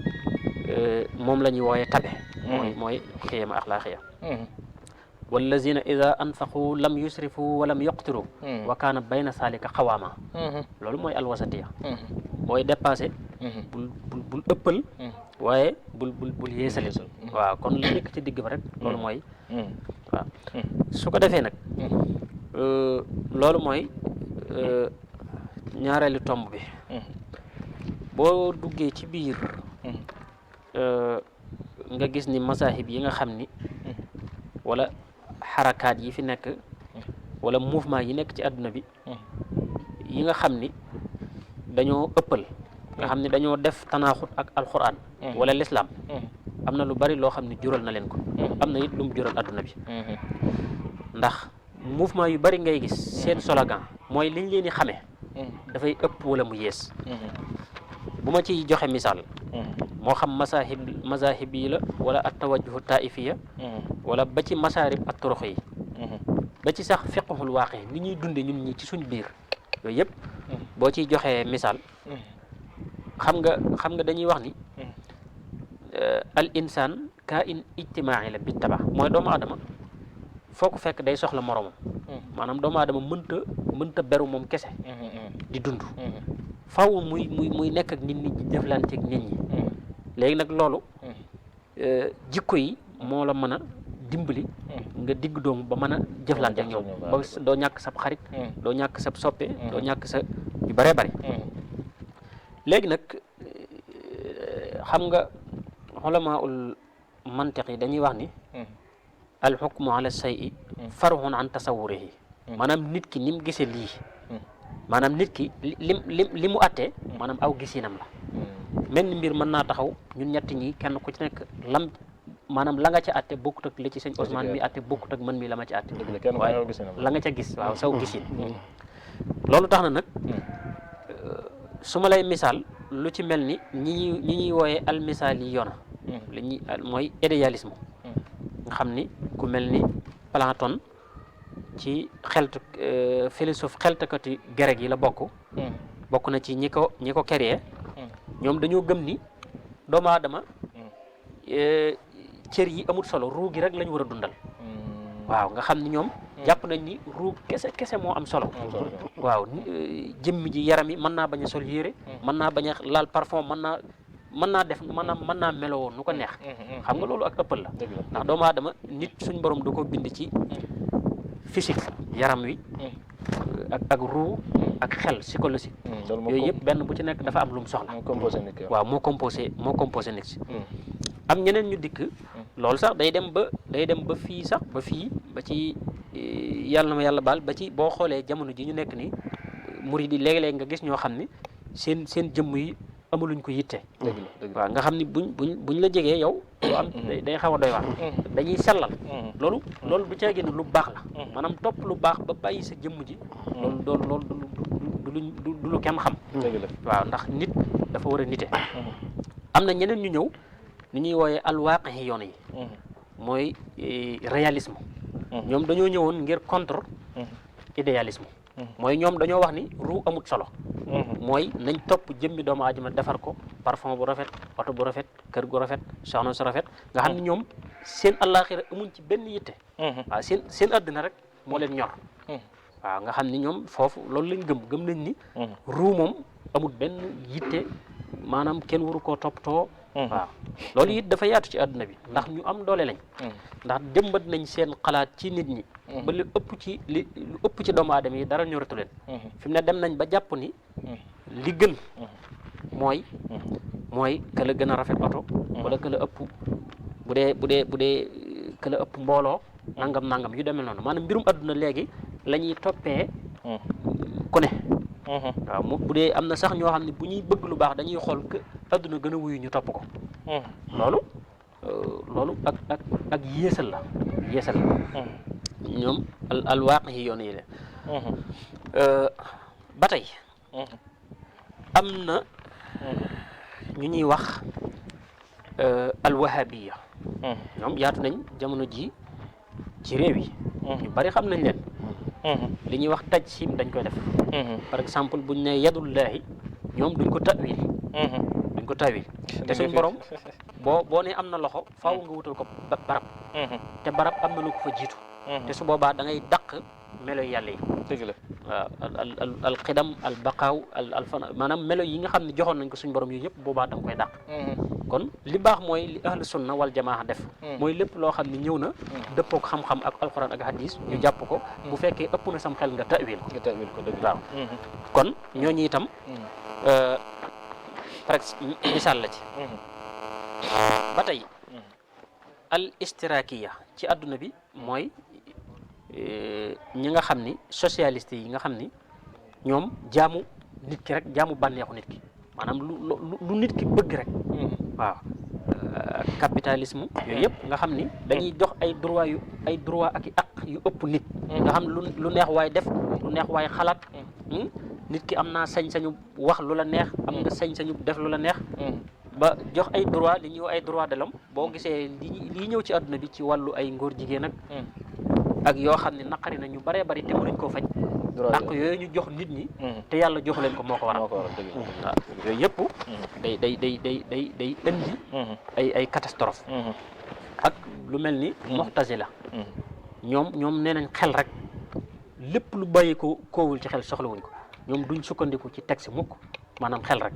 moom la ñuy wooyee tabe mooy xiyama axlaaqiya wallazina ida anfaqu lam yusrifu wa lam yaqtiru wa kaana bayna salika xawaama loolu mooy alwasatiya mooy dépassé bul ëppal waaye bul yeesali waaw kon li nekk ci digg ba rek loolu mooy waaw su ko defee nag loolu mooy ñaareelu tomb bi boo duggee ci biir nga gis ni masahib yi nga xam ni wala xarakaat yi fi nekk wala mouvement yi nekk ci àdduna bi yi nga xam ni dañoo ëppal nga xam ni dañoo def tanaaxut ak alquran wala l'islam am na lu bari loo xam ni jural na leen ko am na it lu mu jural àdduna bi ndax mouvement yu bari ngay gis seen slogan mooy liñ leen di xamee dafay ëpp wala mu yees bu ma ci joxe misaal moo xam mazahib yi la wala at tawajjuhu taifiya wala ba ci masaarib at turuq yi ba ci sax fiqhul waaqi ni ñuy dunde ñun ñi ci suñ biir yooyu yëpp boo ciy joxee misaal xam nga dañuy wax ni al insaan ka in ijtimaai la bi taba mooy doomu aadama foo ko fekk day soxla moromam maanaam doomu aadama mënta beru moom kese di dund faw muy nekk ak nit ñi di jëflante ak nit ñi léegi nag loolu jikko yi moo la mën a dimbali nga digg doomu ba mën a jëflante ak ñoom ba doo ñàkk sab xarit doo ñàkk sab soppe doo ñàkk sa yu bëree bëri léegi nag xam nga ulamaul mantiq yi dañuy wax ni al hukmu ala shay'i far'un an tasawwurihi maanaam nit ki ni mu gisee lii maanaam nit ki li mu attee maanaam aw gisinam la mel ni mbir mën naa taxaw ñun ñetti ñi kenn ku ci nekk maanaam la nga ca atte bokkut ak li ci sëñ Ousmane mi atte bokkut ak man mi la ma ci atte waaye la nga ca gis waaw saw gisin loolu tax na nag su ma lay misaal lu ci mel ni ñi ñuy wooyee almisaal yi yoona li ñuy mooy idéalisme nga xam ni ku mel ni Platon ci philosophe xeltakati grec yi la bokk na ci ñi ko créé ñoom dañoo gëm ni doomu aadama cër yi amul solo ruu gi rek lañ war a dundal waaw nga xam ni ñoom jàpp nañ ni ruu kese moo am solo waaw jëmmi ji yaram yi mën naa bañ a sol yére mën naa bañ a laal parfum mën naa meloo nu ko neex xam nga loolu ak ëppal la ndax doomu aadama nit suñ borom da ko bind ci physique yaram wi ak ruu ak xel psychologique yooyu yëpp benn bu ci nekk dafa am lu mu soxla waaw moo composé nit si am ñeneen ñu dikk loolu sax day dem ba fii sax ba ci yàlla na ma yàlla baal ba ci boo xoolee jamono ji ñu nekk nii murid yi léeg-léeg nga gis ñoo xam ni seen jëmm yi amuluñ ko yitte waaw nga xam ni buñ la jegee yow lu am day xaw a doy waar dañuy sellal loolu du ceegi lu baax la maanaam topp lu baax ba bàyyi sa jëmm ji loolu du lu kenn xam waaw ndax nit dafa war a nite am na ñeneen ñu ñëw ni ñuy wooyee alwaaqi yoon yi mooy réalisme ñoom dañoo ñëwoon ngir contre idéalisme mooy ñoom dañoo wax ni ruu amut solo mooy nañ topp jëmmi doomu aadama defar ko parfum bu rafet oto bu rafet kër gu rafet soxna su rafet nga xam ne ñoom seen àllaaxira amuñ ci benn yitte waaw seen àddina rek moo leen ñor waaw nga xam ni ñoom foofu loolu lañ gëm nañ ni ruu moom amut benn yitte maanaam kenn waru koo toppatoo waaw loolu it dafa yaatu ci àdduna bi ndax ñu am doole lañ ndax jëmbat nañ seen xalaat ci nit ñi ba lu ëpp ci doomu aadama yi dara ñoratu leen fi mu ne dem nañ ba jàpp ni li gën mooy ka la gën a rafet oto wala ka la ëpp bu dee ka la ëpp mbooloo nangam yu demee noonu maanaam mbirum àdduna léegi la ñuy toppee ku ne waaw bu dee am na sax ñoo xam ne bu ñuy bëgg lu baax dañuy xool que adduna gën a wuyu ñu topp ko loolu ak yéesal la ñoom alwaaq yi yoon yi ba tey am na ñu ñuy wax alwahabiya ñoom yaatu nañ jamono ji ci réew yi ñu bari xam nañ leen li ñuy wax tajsim dañ koy def par exemple buñ ne yadullahi ñoom duñ ko tawil te suñ borom boo ne am na loxo faaw nga wutal ko barab te barab am na lu ko fa jiitu te su boobaa da ngay dàq melo yàlla yi dëgg la waaw al xidam al baqaaw al fana maanaam melo yi nga xam ne joxoon nañ ko suñ borom yooyu yëpp boobaa da nga koy dàq kon li baax mooy li ahlu sunna wal jamaa def mooy lépp loo xam ne ñëw na dëppook xam-xam ak alquran ak hadis ñu jàpp ko bu fekkee ëpp na sam xel nga tawil ko dëgg waaw kon ñooñu itam par exemple misaal la ci ba tey al istirakiya ci adduna bi mooy ñi nga xam ni socialiste yi nga xam ni ñoom jaamu nit ki rek jaamu bànneexu nit ki maanaam lu nit ki bëgg rek waaw capitalisme yooyu yëpp nga xam ni dañuy jox ay droit ak i aq yu ëpp nit nga xam lu neex waay def lu neex waay xalaat nit ki am naa sañ-sañu wax lu la neex am nga sañ-sañu def lu la neex ba jox ay droit li ñuy ay droit de l'homme boo gisee lii ñëw ci àdduna bi ci wàllu ay ngóor jigéen ak yoo xam ne naqari na ñu bëree bëri te mënuñ koo faj ak yooyu ñu jox nit ñi te yàlla jox leen ko moo ko waral waaw yooyu yëpp day indi ay catastrophe ak lu mel ni mu'tazila ñoom nee nañ xel rek lépp lu bàyyi ko koowul ci xel soxlawuñ ko ñoom duñ sukkandiku ci texte mukk maanaam xel rek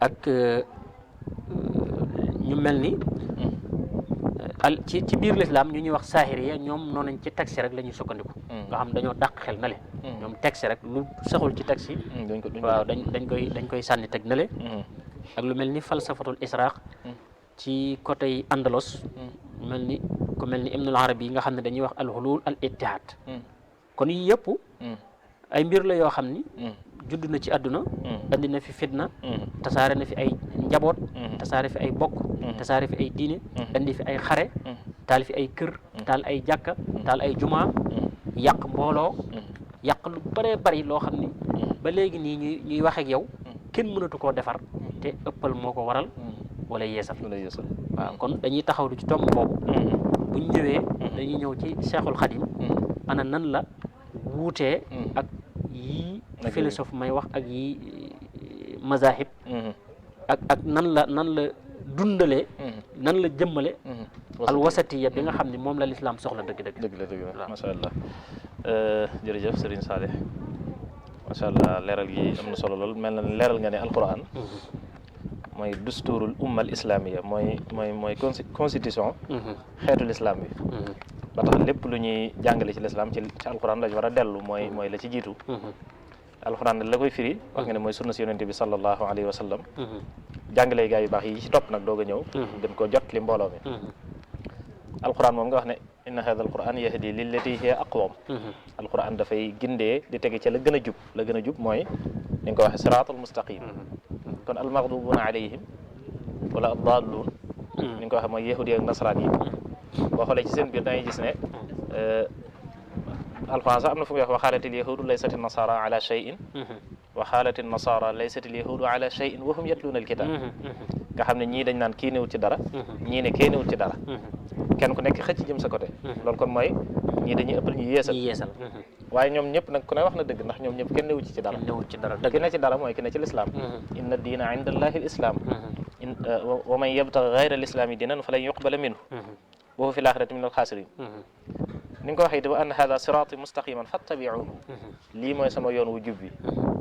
ak ñu mel ni ci biir lislaam ñu ñuy wax saahiriya ñoom noonu nañ ci texte rek la ñuy sukkandiku nga xam dañoo dàq xel na le ñoom texte rek lu saxul ci texte yi waaw dañ koy sànni teg na le ak lu mel ni falsafatul israaq ci côté Andalos mel ni ku mel ni Ibnul Arabi yi nga xam ne dañuy wax al hulul al ittihad kon yi yëpp ay mbir la yoo xam ni judd na ci àdduna andi na fi fitna tasaare na fi ay njaboot tasaare fi ay bokk tasaare fi ay diine andi fi ay xare taal fi ay kër taal ay jàkka taal ay jumaa yàq mbooloo yàq lu bëree bëri loo xam ni ba léegi nii ñuy wax ak yow kenn mënatu koo defar te ëppal moo ko waral wala yeesal waaw kon dañuy taxaw du ci tomb boobu buñ ñëwee dañuy ñëw ci Cheikhul Khadim ana nan la wuutee ak yii philosophe may wax ak yii mazahib ak nan la dundalee nan la jëmmale al wasatiya bi nga xam ne moom la lislaam soxla dëgg la masha Allah jërëjëf Serigne Saleh masha Allah leeral gi am na solo lool mel na leeral nga ne alquran mooy dusturul umma al islamiya mooy constitution xeetul islam bi ba tax lépp lu ñuy jàngale ci lislaam ci alquran lañ war a dellu mooy la ci jiitu alquran la koy firi wax nga ne mooy sunna si yonente bi sallallahu alayhi wa sallam jàngale gaa yu baax yi ci topp nag doog a ñëw gën koo jot li mbooloo mi alquran moom nga wax ne inna hadha alquran yahdi lillati hiya aqwam alquran dafay gindee di tege ca la gën a jub mooy ni nga ko waxe siratal mustaqim kon almaghdubuuna alayhim wala addaalluun ni nga ko waxe mooy yahudi ak nasaraan yi boo xoolee ci seen biir dangay gis ne alquran sax am na fu muy wax wa xaalatil yahudu laysat nasara ala shay'in wa xaalatil nasara laysat yahudu ala shay'in wa hum yatluuna alkitab nga xam ne ñii dañ naan kii newul ci dara ñii ne kee newul ci dara kenn ku nekk xëcc jëm sa côté loolu kon mooy ñii dañuy ëppal ñu yeesal waaye ñoom ñëpp nag ku ne wax na dëgg ndax ñoom ñëpp kenn newu ci dara ki ne ci dara mooy ki ne ci lislaam inna diina inda allahi lislaam wa man yabtaghi ghayra lislaami diinan falan yuqbala minhu wa huwa fil aaxirati min alxaasiriin ni nga ko waxee wa anna haadha siraati mustaqiman fattabi'uuhu lii mooy sama yoon wu jub bi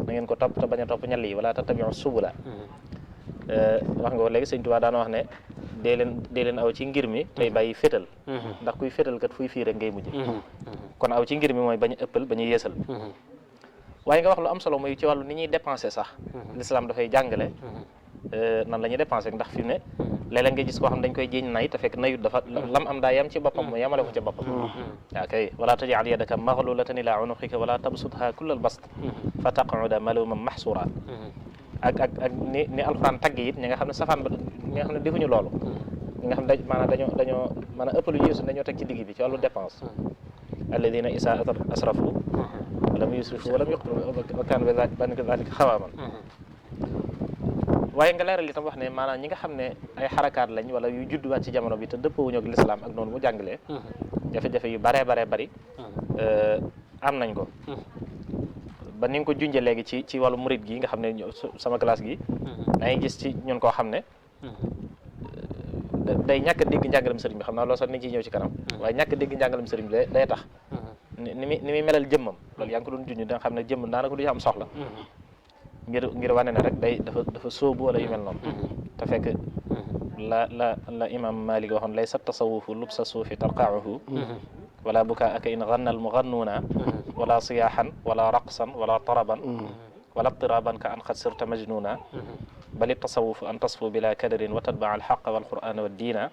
na ngeen ko topp te bañ a topp ñal yi wala tattabi'u subula wax nga ko léegi sëñ Tuubaa daana wax ne dee leen aw ci ngir mi tey bàyyi fétal ndax kuy fétal kat fuy fii rek ngay mujj kon aw ci ngir mi mooy bañ a ëppal bañ a yeesal waaye nga wax lu am solo mooy ci wàllu ni ñuy dépenser sax l'islam dafay jàngale nan la ñuy dépenser ndax fi mu ne léeg-léeg nga gis koo xam dañ koy jiiñ nay te fekk nayut dafa lam am daa yam ci boppam mu yamale ko ci boppam waaw kay wala taj'al yadaka maghlulatan ila unuqika wala tabsutha kullal bast fa taq'uda maluman mahsura ak ni alxuraan tagg it ñi nga xam ne safaan ba ñi nga xam ne defuñu loolu ñi nga xam ne dañoo maanaam ëpp lu yéesu dañoo teg ci digg bi ci wàllu dépense alladina isa asrafu walam yusrifu walam yuqtiru wa kaanu bi dhalika xawaaman waaye nga leeral itam wax ne maanaam ñi nga xam ne ay xarakaat lañ wala yu judduwaat ci jamono bi te dëppoowuñu ak lislaam ak noonu mu jàngalee jafe-jafe yu baree bari am nañ ko ba ni nga ko junjee léegi ci wàllu murit gi nga xam ne sama classe gi da ngay gis ci ñun koo xam ne day ñàkk a dégg njàngalem sëriñ bi xam naa loolu sax ni ciy ñëw ci kanam waaye ñàkk a dégg njàngalem sëriñ bi day tax ni muy melal jëmmam loolu yaa ngi ko doon junj da nga xam ne jëmm daanaka du ci am soxla ngir wane ne rek dafa sóobu wala yu mel noonu te fekk la imam Malik waxoon lay sa tasawufu lubsa suufi tarqaahu wala bukaa aka in ganna al mugannuuna wala siyaaxan wala raqsan wala taraban wala tiraban ka an xad sirta majnuna bal tasawufu an tasfu bila kadarin wa tatbaa alxaqa walqur'ana waddina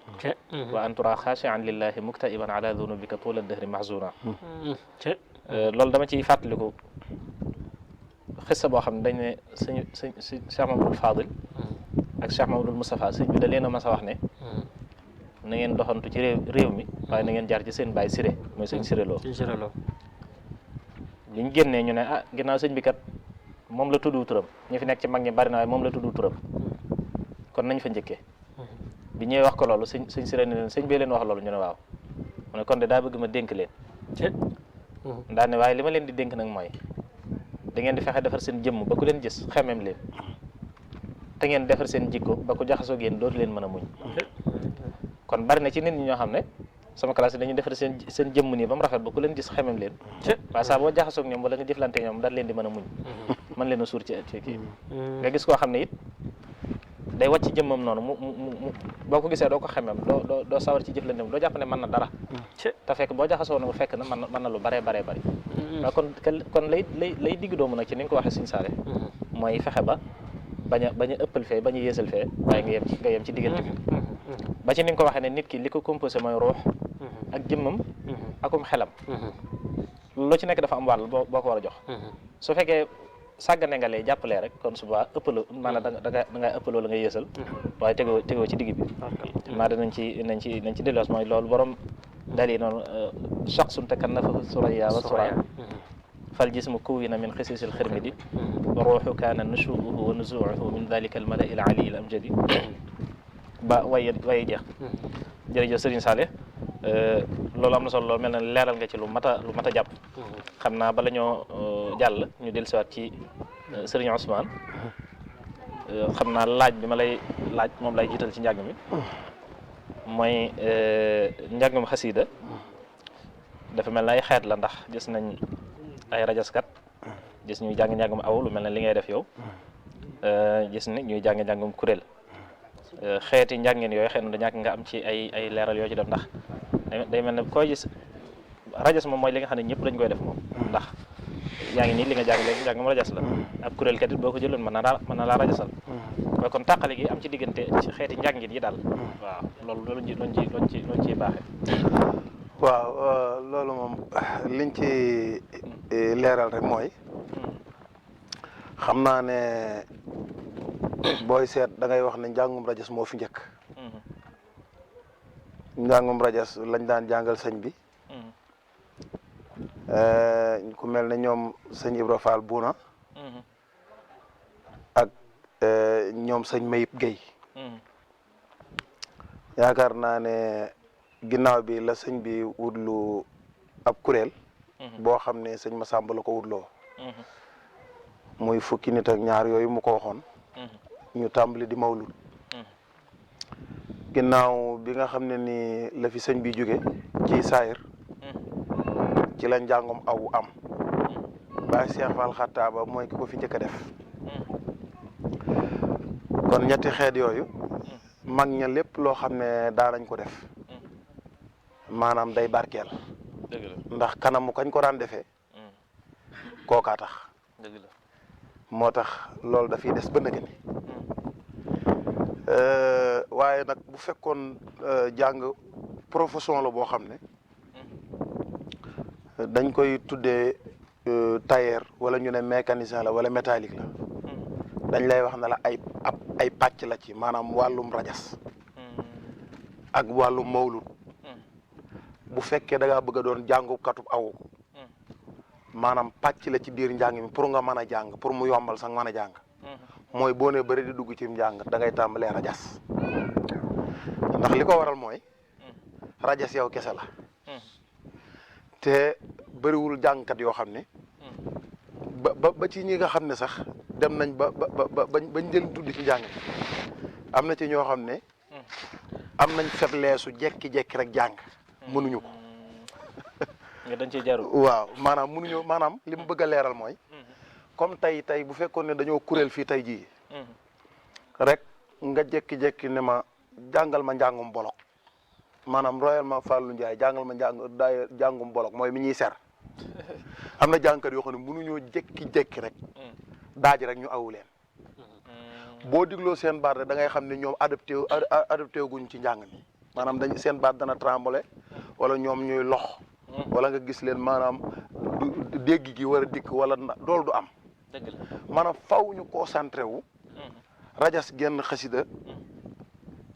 wa an tura xaashian lillahi muktaiban ala dunubika tuula dahri mahzuna loolu dama ciy fàttaliku xissa boo xam ne dañ ne sëñ Cheikh Mamadou Fadil ak Cheikh Mamadou Moustapha sëñ bi da leen a mas a wax ne na ngeen doxantu ci réew mi waaye na ngeen jaar ci seen baay Siré mooy sëñ Siré Lo liñ génnee ñu ne ginnaaw sëñ bi kat moom la tudd turam ñu fi nekk ci mag ñi bari na waaye moom la tudd turam kon nañ fa njëkkee bi ñëwee wax ko loolu sëñ Siré ne leen sëñ bee leen wax loolu ñu ne waaw mu ne kon de daa bëgg ma dénk leen daa ne waaye li ma leen di dénk nag mooy da ngeen di fexe defar seen jëmm ba ku leen gis xemem leen te ngeen defar seen jikko ba ku jaxasoo yéen dootu leen mën a muñ kon bari na ci nit ñi ñoo xam ne sama classe dañuy defar seen jëmm nii ba mu rafet ba ku leen gis xemem leen waaye saa boo jaxasoo ak ñoom wala nga jëflante ñoom daal leen di mën a muñ mën leen a suur ci kii nga gis koo xam ne it day wàcc jëmmam noonu mu boo ko gisee doo ko xemem doo sawar ci jëflante doo jàpp ne mën na dara te fekk boo jaxasoo na fekk na mën na lu baree bari waaw kon lay digg doomu nag ci ni nga ko waxee Sëñ Saale mooy fexe ba bañ a ëppal fee bañ a yéesal fee waaye nga yem ci diggante bi ba ci ni nga ko waxee ne nit ki li ko composé mooy ruux ak jëmmam akum xelam lu ci nekk dafa am wàll boo ko war a jox su fekkee sàggane nga lay jàppalee rek kon suba ëppaloo maanaam da nga ëppaloo la nga yéesal waaye tegoo ci digg bi maa danañ ci delluwaat mooy loolu borom dal yi noonu shaxsun takannafa suraya wa suraya fal jismu kuwina min xisisil xirmidi wa ruuxu kaana nushuuhu wa nuzuuhu min dalika al malai al ali al amjadi ba waye jeex jërëjëf Serigne Saliou loolu am na solo loolu mel na leeral nga ci lu mat a jàpp xam naa bala ñoo jàll ñu dellusiwaat ci Serigne Ousmane xam naa laaj bi ma lay laaj moom lay jiital ci njàng mi mooy njàngum xasiida dafa mel na ay xeet la ndax gis nañ ay rajaskat gis ñuy jàng njàngum aw lu mel ne li ngay def yow gis ni ñuy jàng njàngum kuréel xeeti njàngeen yooyu xëy na da ñàkk nga am ci ay leeral yoo ci def ndax day mel ne koy gis rajas moom mooy li nga xam ne ñëpp dañ koy def moom ndax yaa ngi nii li nga jàng léegi njàngum rajas la ab kuréel kat it boo ko jëloon mën na laa rajasal waaye kon tàqale gi am ci diggante ci xeeti njàngin yi daal waaw loolu loñ ciy baaxee waaw loolu moom liñ ci leeral rek mooy xam naa ne booy seet da ngay wax ne njàngum rajas moo fi njëkk njàngum rajas lañ daan jàngal sëñ bi ku mel ne ñoom sëñ Ibra Fall Buuna ak ñoom sëñ Mayib Guèye yaakaar naa ne ginnaaw bi la sëñ bi wutlu ab kuréel boo xam ne sëñ Massamba la ko wutloo muy fukki nit ak ñaar yooyu mu ko waxoon ñu tàmbali di mawlud ginnaaw bi nga xam ne ni la fi sëñ bi jóge ci saayir ci la njàngum aw am Baay Cheikh Fall Xattaaba mooy ki ko fi njëkk a def kon ñetti xeet yooyu mag ña lépp loo xam ne daanañ ko def maanaam day barkeel ndax kanamu kañ ko daan defee kookaa tax moo tax loolu dafiy des ba nëgëni waaye nag bu fekkoon jàng profession la boo xam ne dañ koy tuddee tailleur wala ñu ne mécanicien la wala métallique la dañ lay wax ne la ay pàcc la ci maanaam wàllum rajas ak wàllum mawlud bu fekkee da ngaa bëgg a doon jàngukatub aw maanaam pàcc la ci biir njàng mi pour nga mën a jàng pour mu yombal sax mën a jàng mooy boo nee bëri di dugg ci njàng da ngay tàmbalee rajas ndax li ko waral mooy rajas yow kese la te bëriwul jàngkat yoo xam ne ba ci ñi nga xam ne sax dem nañ bañ jël tudd ci jàng am na ci ñoo xam ne am nañ faiblesse su jekki-jekki rek jàng mënuñu ko. nga dañ cee jarul. waaw maanaam mënuñu maanaam li mu bëgg a leeral mooy comme tey bu fekkoon ne dañoo kuréel fii tey jii rek nga jekki-jekki ne ma jàngal ma njàngum bolok maanaam royal ma Fallou Ndiaye jàngal ma jàngum bolok mooy mi ñuy ser am na jàngkat yoo xam ne mënuñoo jekki-jekki rek daaji rek ñu awu leen boo digloo seen baat rek da ngay xam ne ñoom adapté guñ ci njàng mi maanaam seen baat dana tremblé wala ñoom ñuy lox wala nga gis leen maanaam dégg gi war a dikk wala loolu du am maanaam faw ñu concentré wu rajas genn xasida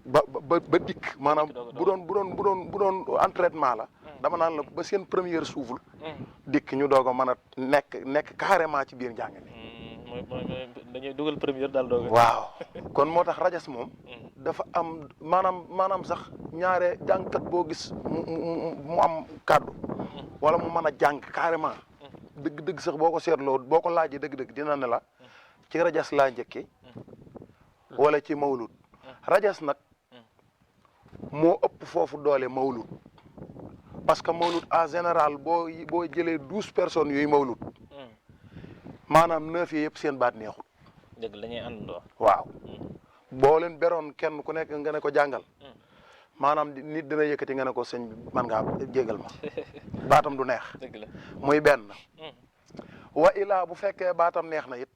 ba dikk maanaam bu doon entraînement la dama naan la ba seen première souffle dikk ñu doog a mën a nekk carrément ci biir njàng mi dañuy dugal première daal doog waaw kon moo tax rajas moom dafa am maanaam sax ñaare jàngkat boo gis mu am kàddu wala mu mën a jàng carrément dëgg-dëgg sax boo ko seetloo boo ko laajee dëgg-dëgg dina ne la ci rajas laa njëkke wala ci mawlud rajas nag moo ëpp foofu doole mawlud parce que mawlud en général boo jëlee 12 personnes yooyu mawlud maanaam 9 yi yëpp seen baat neexul. dëgg la ñuy àndandoo. waaw boo leen beroon kenn ku nekk nga ne ko jàngal maanaam nit dina yëkkati nga ne ko sëñ bi man ngaa jégal ma baatam du neex. dëgg la muy benn. wa ilaa bu fekkee baatam neex na it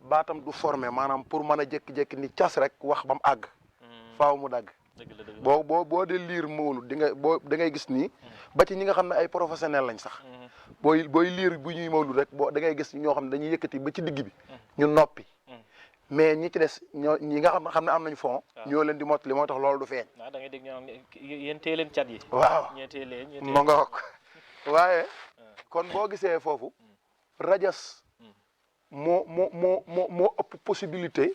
baatam du formé maanaam pour mën a jékki-jékki ni cas rek wax ba mu àgg. faaw mu dagg. boo dee liir mawlud da ngay gis nii ba ci ñi nga xam ne ay professionnel lañ sax booy liir bu ñuy mawlud rek da ngay gis ñoo xam ne dañuy yëkkati ba ci digg bi ñu noppi mais ñi ci des ñi nga xam ne am nañ fond ñoo leen di mottali moo tax loolu du feeñ. da ngay dégg ñoo yéen téye leen cat yi. waaw ma nga wax waaye kon boo gisee foofu rajas moo ëpp possibilité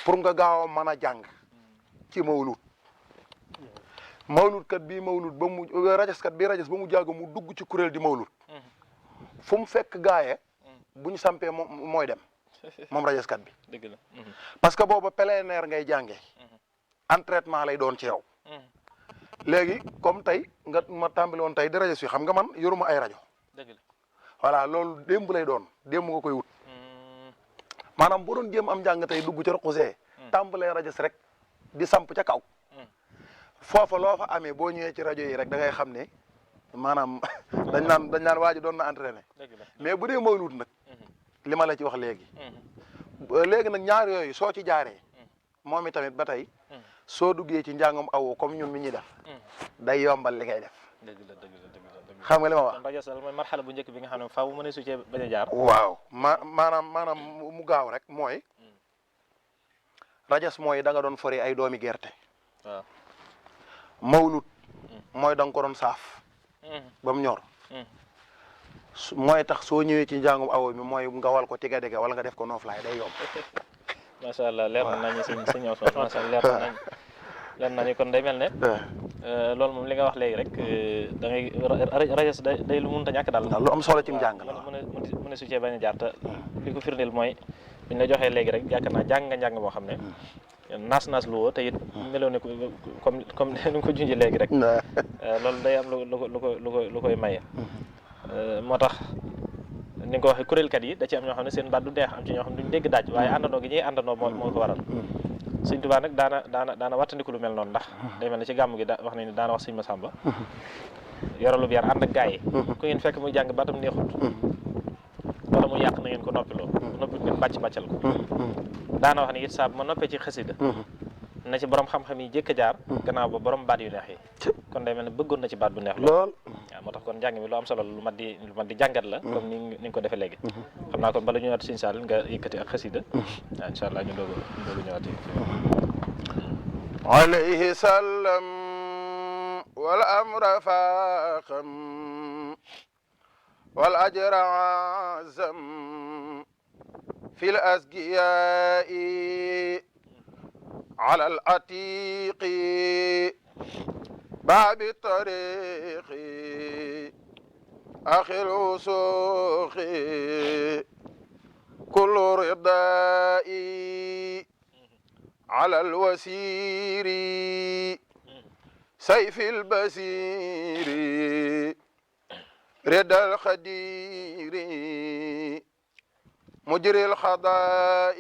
pour nga gaaw a mën a jàng ci mawlud mawlud kat bii mawlud ba mu rajas kat bii rajas ba mu jàgg mu dugg ci kuréel di mawlud fu mu fekk gaaye bu ñu sampee mooy dem moom rajas kat bi. dëgg la parce que booba plein air ngay jàngee entraînement lay doon ci yow léegi comme tey ma tàmbali woon tey di rajas yi xam nga man yoruma ay rajo. dëgg la voilà loolu démb lay doon démb nga koy wut maanaam boo doon jéem am njàng tey dugg ca roqusee tàmbalee rajas rek di samp ca kaw foofa loo fa amee boo ñëwee ci rajo yi rek da ngay xam ne maanaam dañ naan waa ji doon na entraîné mais bu dee mawlud nag li ma la ci wax léegi léegi nag ñaar yooyu soo ci jaaree moom i tamit ba tey soo duggee ci njàngam awo comme ñun mi ñuy def day yombal li ngay def. dëgg la xam nga li ma wax. kon rajas mooy marxala bu njëkk bi nga xam ne faaw mu ne su cee bañ a jaar. waaw maanaam mu gaaw rek mooy rajas mooy da nga doon fori ay doomi gerte. waaw mawlud mooy da nga ko doon saaf. ba mu ñor. mooy tax soo ñëwee ci njàngum awo mi mooy nga wal ko tiga dege wala nga def ko nooflaay day yomb. macha allah leer na nañu si ñëw soon macha allah leer nañu kon day mel ne. loolu moom li nga wax léegi rek da ngay rajas day lu mënut a ñàkk daal. lu am solo ci njàng la mu ne su cee bañ a jaar te li ko firndeel mooy bi ñu la joxee léegi rek yaakaar naa jàng nga njàng moo xam ne. naas lu woo te it meloo ne ko comme ni nga ko junjee léegi rek. loolu day am lu koy maye. moo tax ni nga ko waxee kuréelkat yi da ci am ñoo xam ne seen baat du neex am ci ñoo xam ne duñ dégg daaj waaye àndandoo gi ñuy àndandoo moo ko waral. Sëñ Tuubaa nag daana wattandiku lu mel noonu ndax day mel ne ci gàmm gi wax nañ ne daana wax Sëñ Masamba yoralub yar ànd ak gaa yi ku ngeen fekk muy jàng baatam neexut wala mu yàq na ngeen ko noppiloo noppi ngeen bàccal ko daana wax ne it saa bu ma noppee ci xasida na ci borom xam-xam yi jëkk a jaar gannaaw ba borom baat yu neex yi kon day mel ne bëggoon na ci baat bu neex lool waaw moo tax kon njàng mi lu am solo lu mat di jàngat la comme ni nga ko defee léegi xam naa kon bala ñu ñëwaat Sëñ Saaliw nga yëkkati ak xasida waaw incha allah ñu doog ñëwaat alayhi sallam wal amra faaxam wal ajra azam في الأزكياء على العتيق باب الطريق أخي الوسوق كل رضائي على الوسير سيف البصير رضا الخدير مجري الخضاء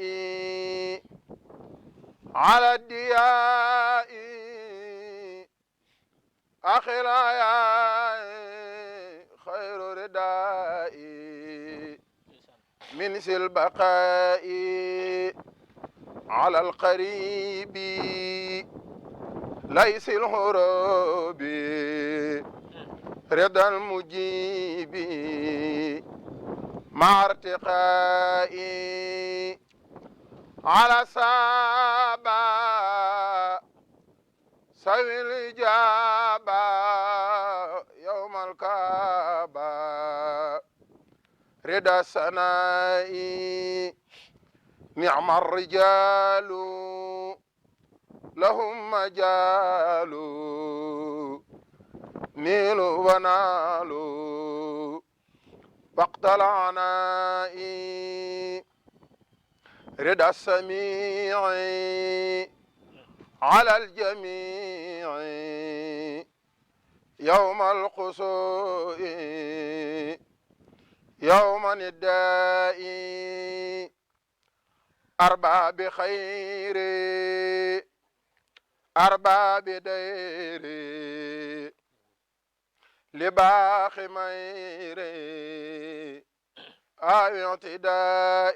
على الدياء أخي الآياء خير ردائي من سل البقاء على القريب ليس الهروب رضا المجيب مع ارتقائي على سابا سوي الإجابة يوم الكعبة رضا سنائي نعم الرجال لهم مجال نيل ونال وقت العناء رضا السميع على الجميع يوم القسوء يوم النداء أرباب خير أرباب دير لباخ مير أو اعتداء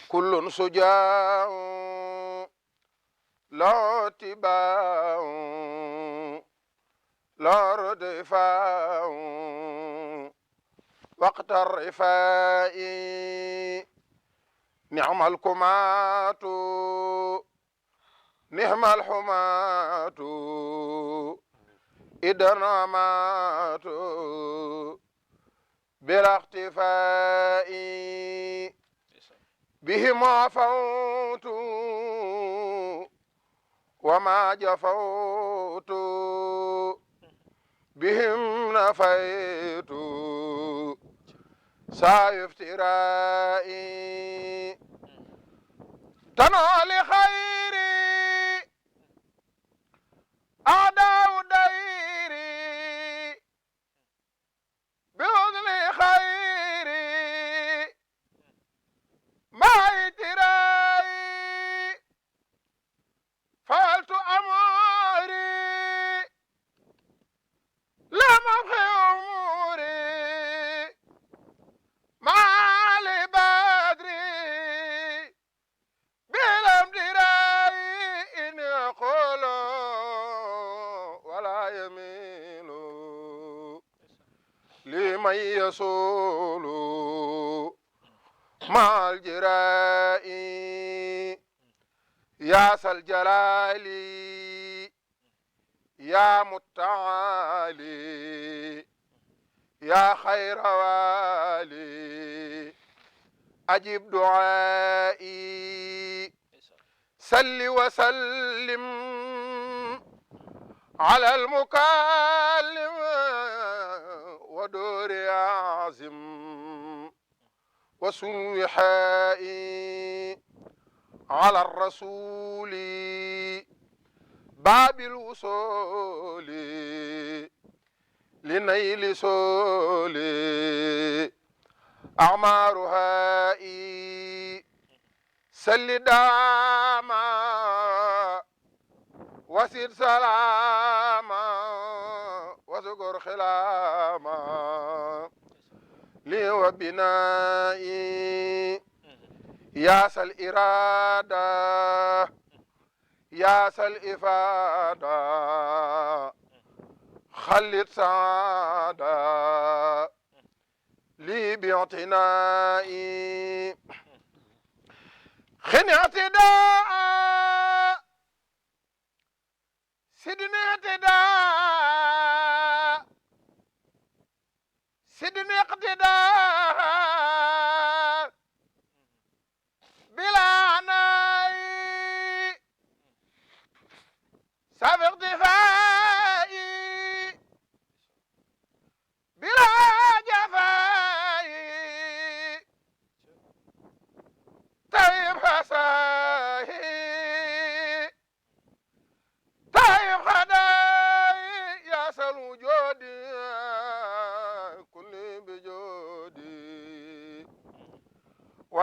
كل سجاع لا اتباع لا ردفاع وقت الرفاء نعم الكمات نعم الحمات إذا نعمات بلا اختفاء بهم عفوت وما جفوت بهم نفيت سعي افترائي تنال خيري أعداء ديري بحسن خيري ما اعتراي فعلت أموري لم أبخي أموري مع لبدري بلم دراي إن يقول ولا يميل لمن يصول مع الجراء يا ذا الجلال يا متعالي يا خير والي أجب دعائي سل وسلم على المكلم ودور عازم وسوحائي على الرسول باب الوصول لنيل سولي أعمارها سل داما وسير سلاما وذكر خلاما لي وبنائي يا سل إرادة يا سل إفادة خلد سعادة لي باعتنائي خن اعتداء سدني اعتداء سدني اقتداء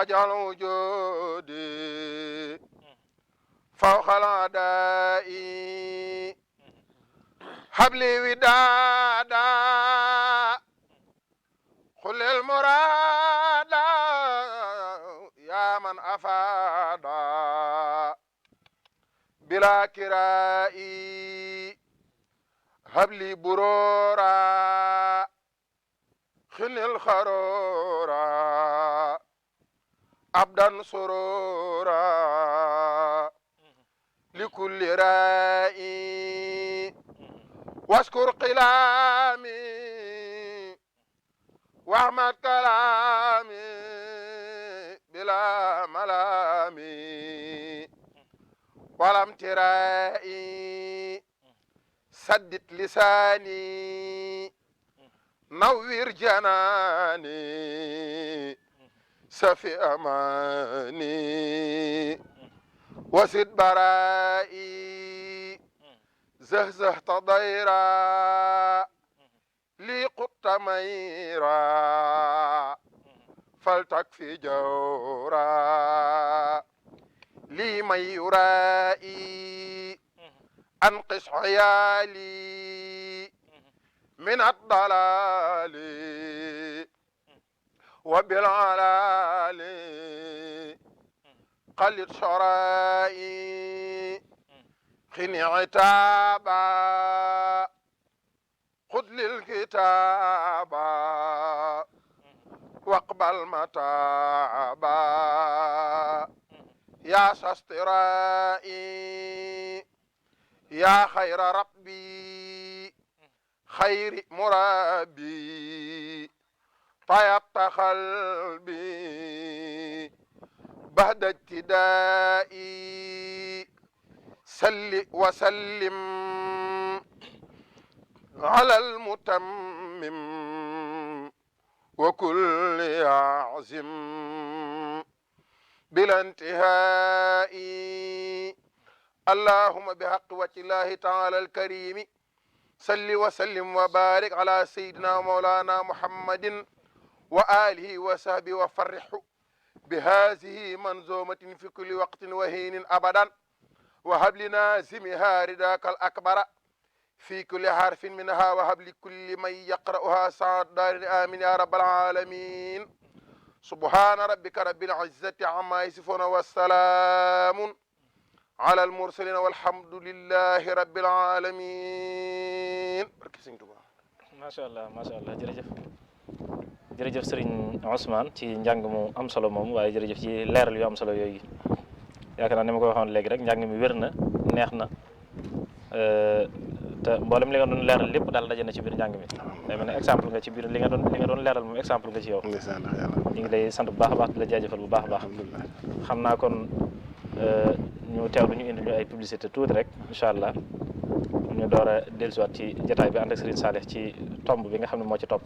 واجعل وجودي فوق الأعداء هب لي ودادا خل المراد يا من أفاد بلا كرائي هب لي برورا خل الخرورا أبدا سرورا لكل رائي واشكر قلامي واحمد كلامي بلا ملامي ولا امترائي سدد لساني نوّر جناني سفي أماني وسد برائي زهزه تضيرا لي قط ميرا فلتكفي جورا لي من يرائي أنقص عيالي من الضلال وبالعلال قلد شرائي خني عتابا خذ للكتابا واقبل متابا يا سسترائي يا خير ربي خير مربي طيبت قلبي بعد ابتدائي سل وسلم على المتمم وكل يعزم بلا انتهاء اللهم بحق وجه الله تعالى الكريم صل وسلم وبارك على سيدنا مولانا محمد وآله وصحبه وفرح بهذه منظومة في كل وقت وحين أبدا وهب لنا زمها رداك الأكبر في كل حرف منها وهب لكل من يقرأها سعد دار آمين يا رب العالمين سبحان ربك رب العزة عما يصفون والسلام على المرسلين والحمد لله رب العالمين. macha allah jërëjëf Serigne Ousmane ci njàng mu am solo moom waaye jërëjëf ci leeral yu am solo yooyu yaakaar naa ni ma ko waxoon léegi rek njàng mi wér na neex na te mboolem li nga doon leeral lépp daal daje na ci biir njàng mi day mel ne exemple nga ci biir li nga doon leeral moom exemple nga ci yow. ñu ngi lay sant bu baax a baax di la jaajëfal bu baax a baax. xam naa kon ñu teewlu ñu indi ñu ay publicité tuuti rek incha allah ñu door a dellusiwaat ci jotaay bi ànd ak Serigne Salih ci tomb bi nga xam ne moo ci topp.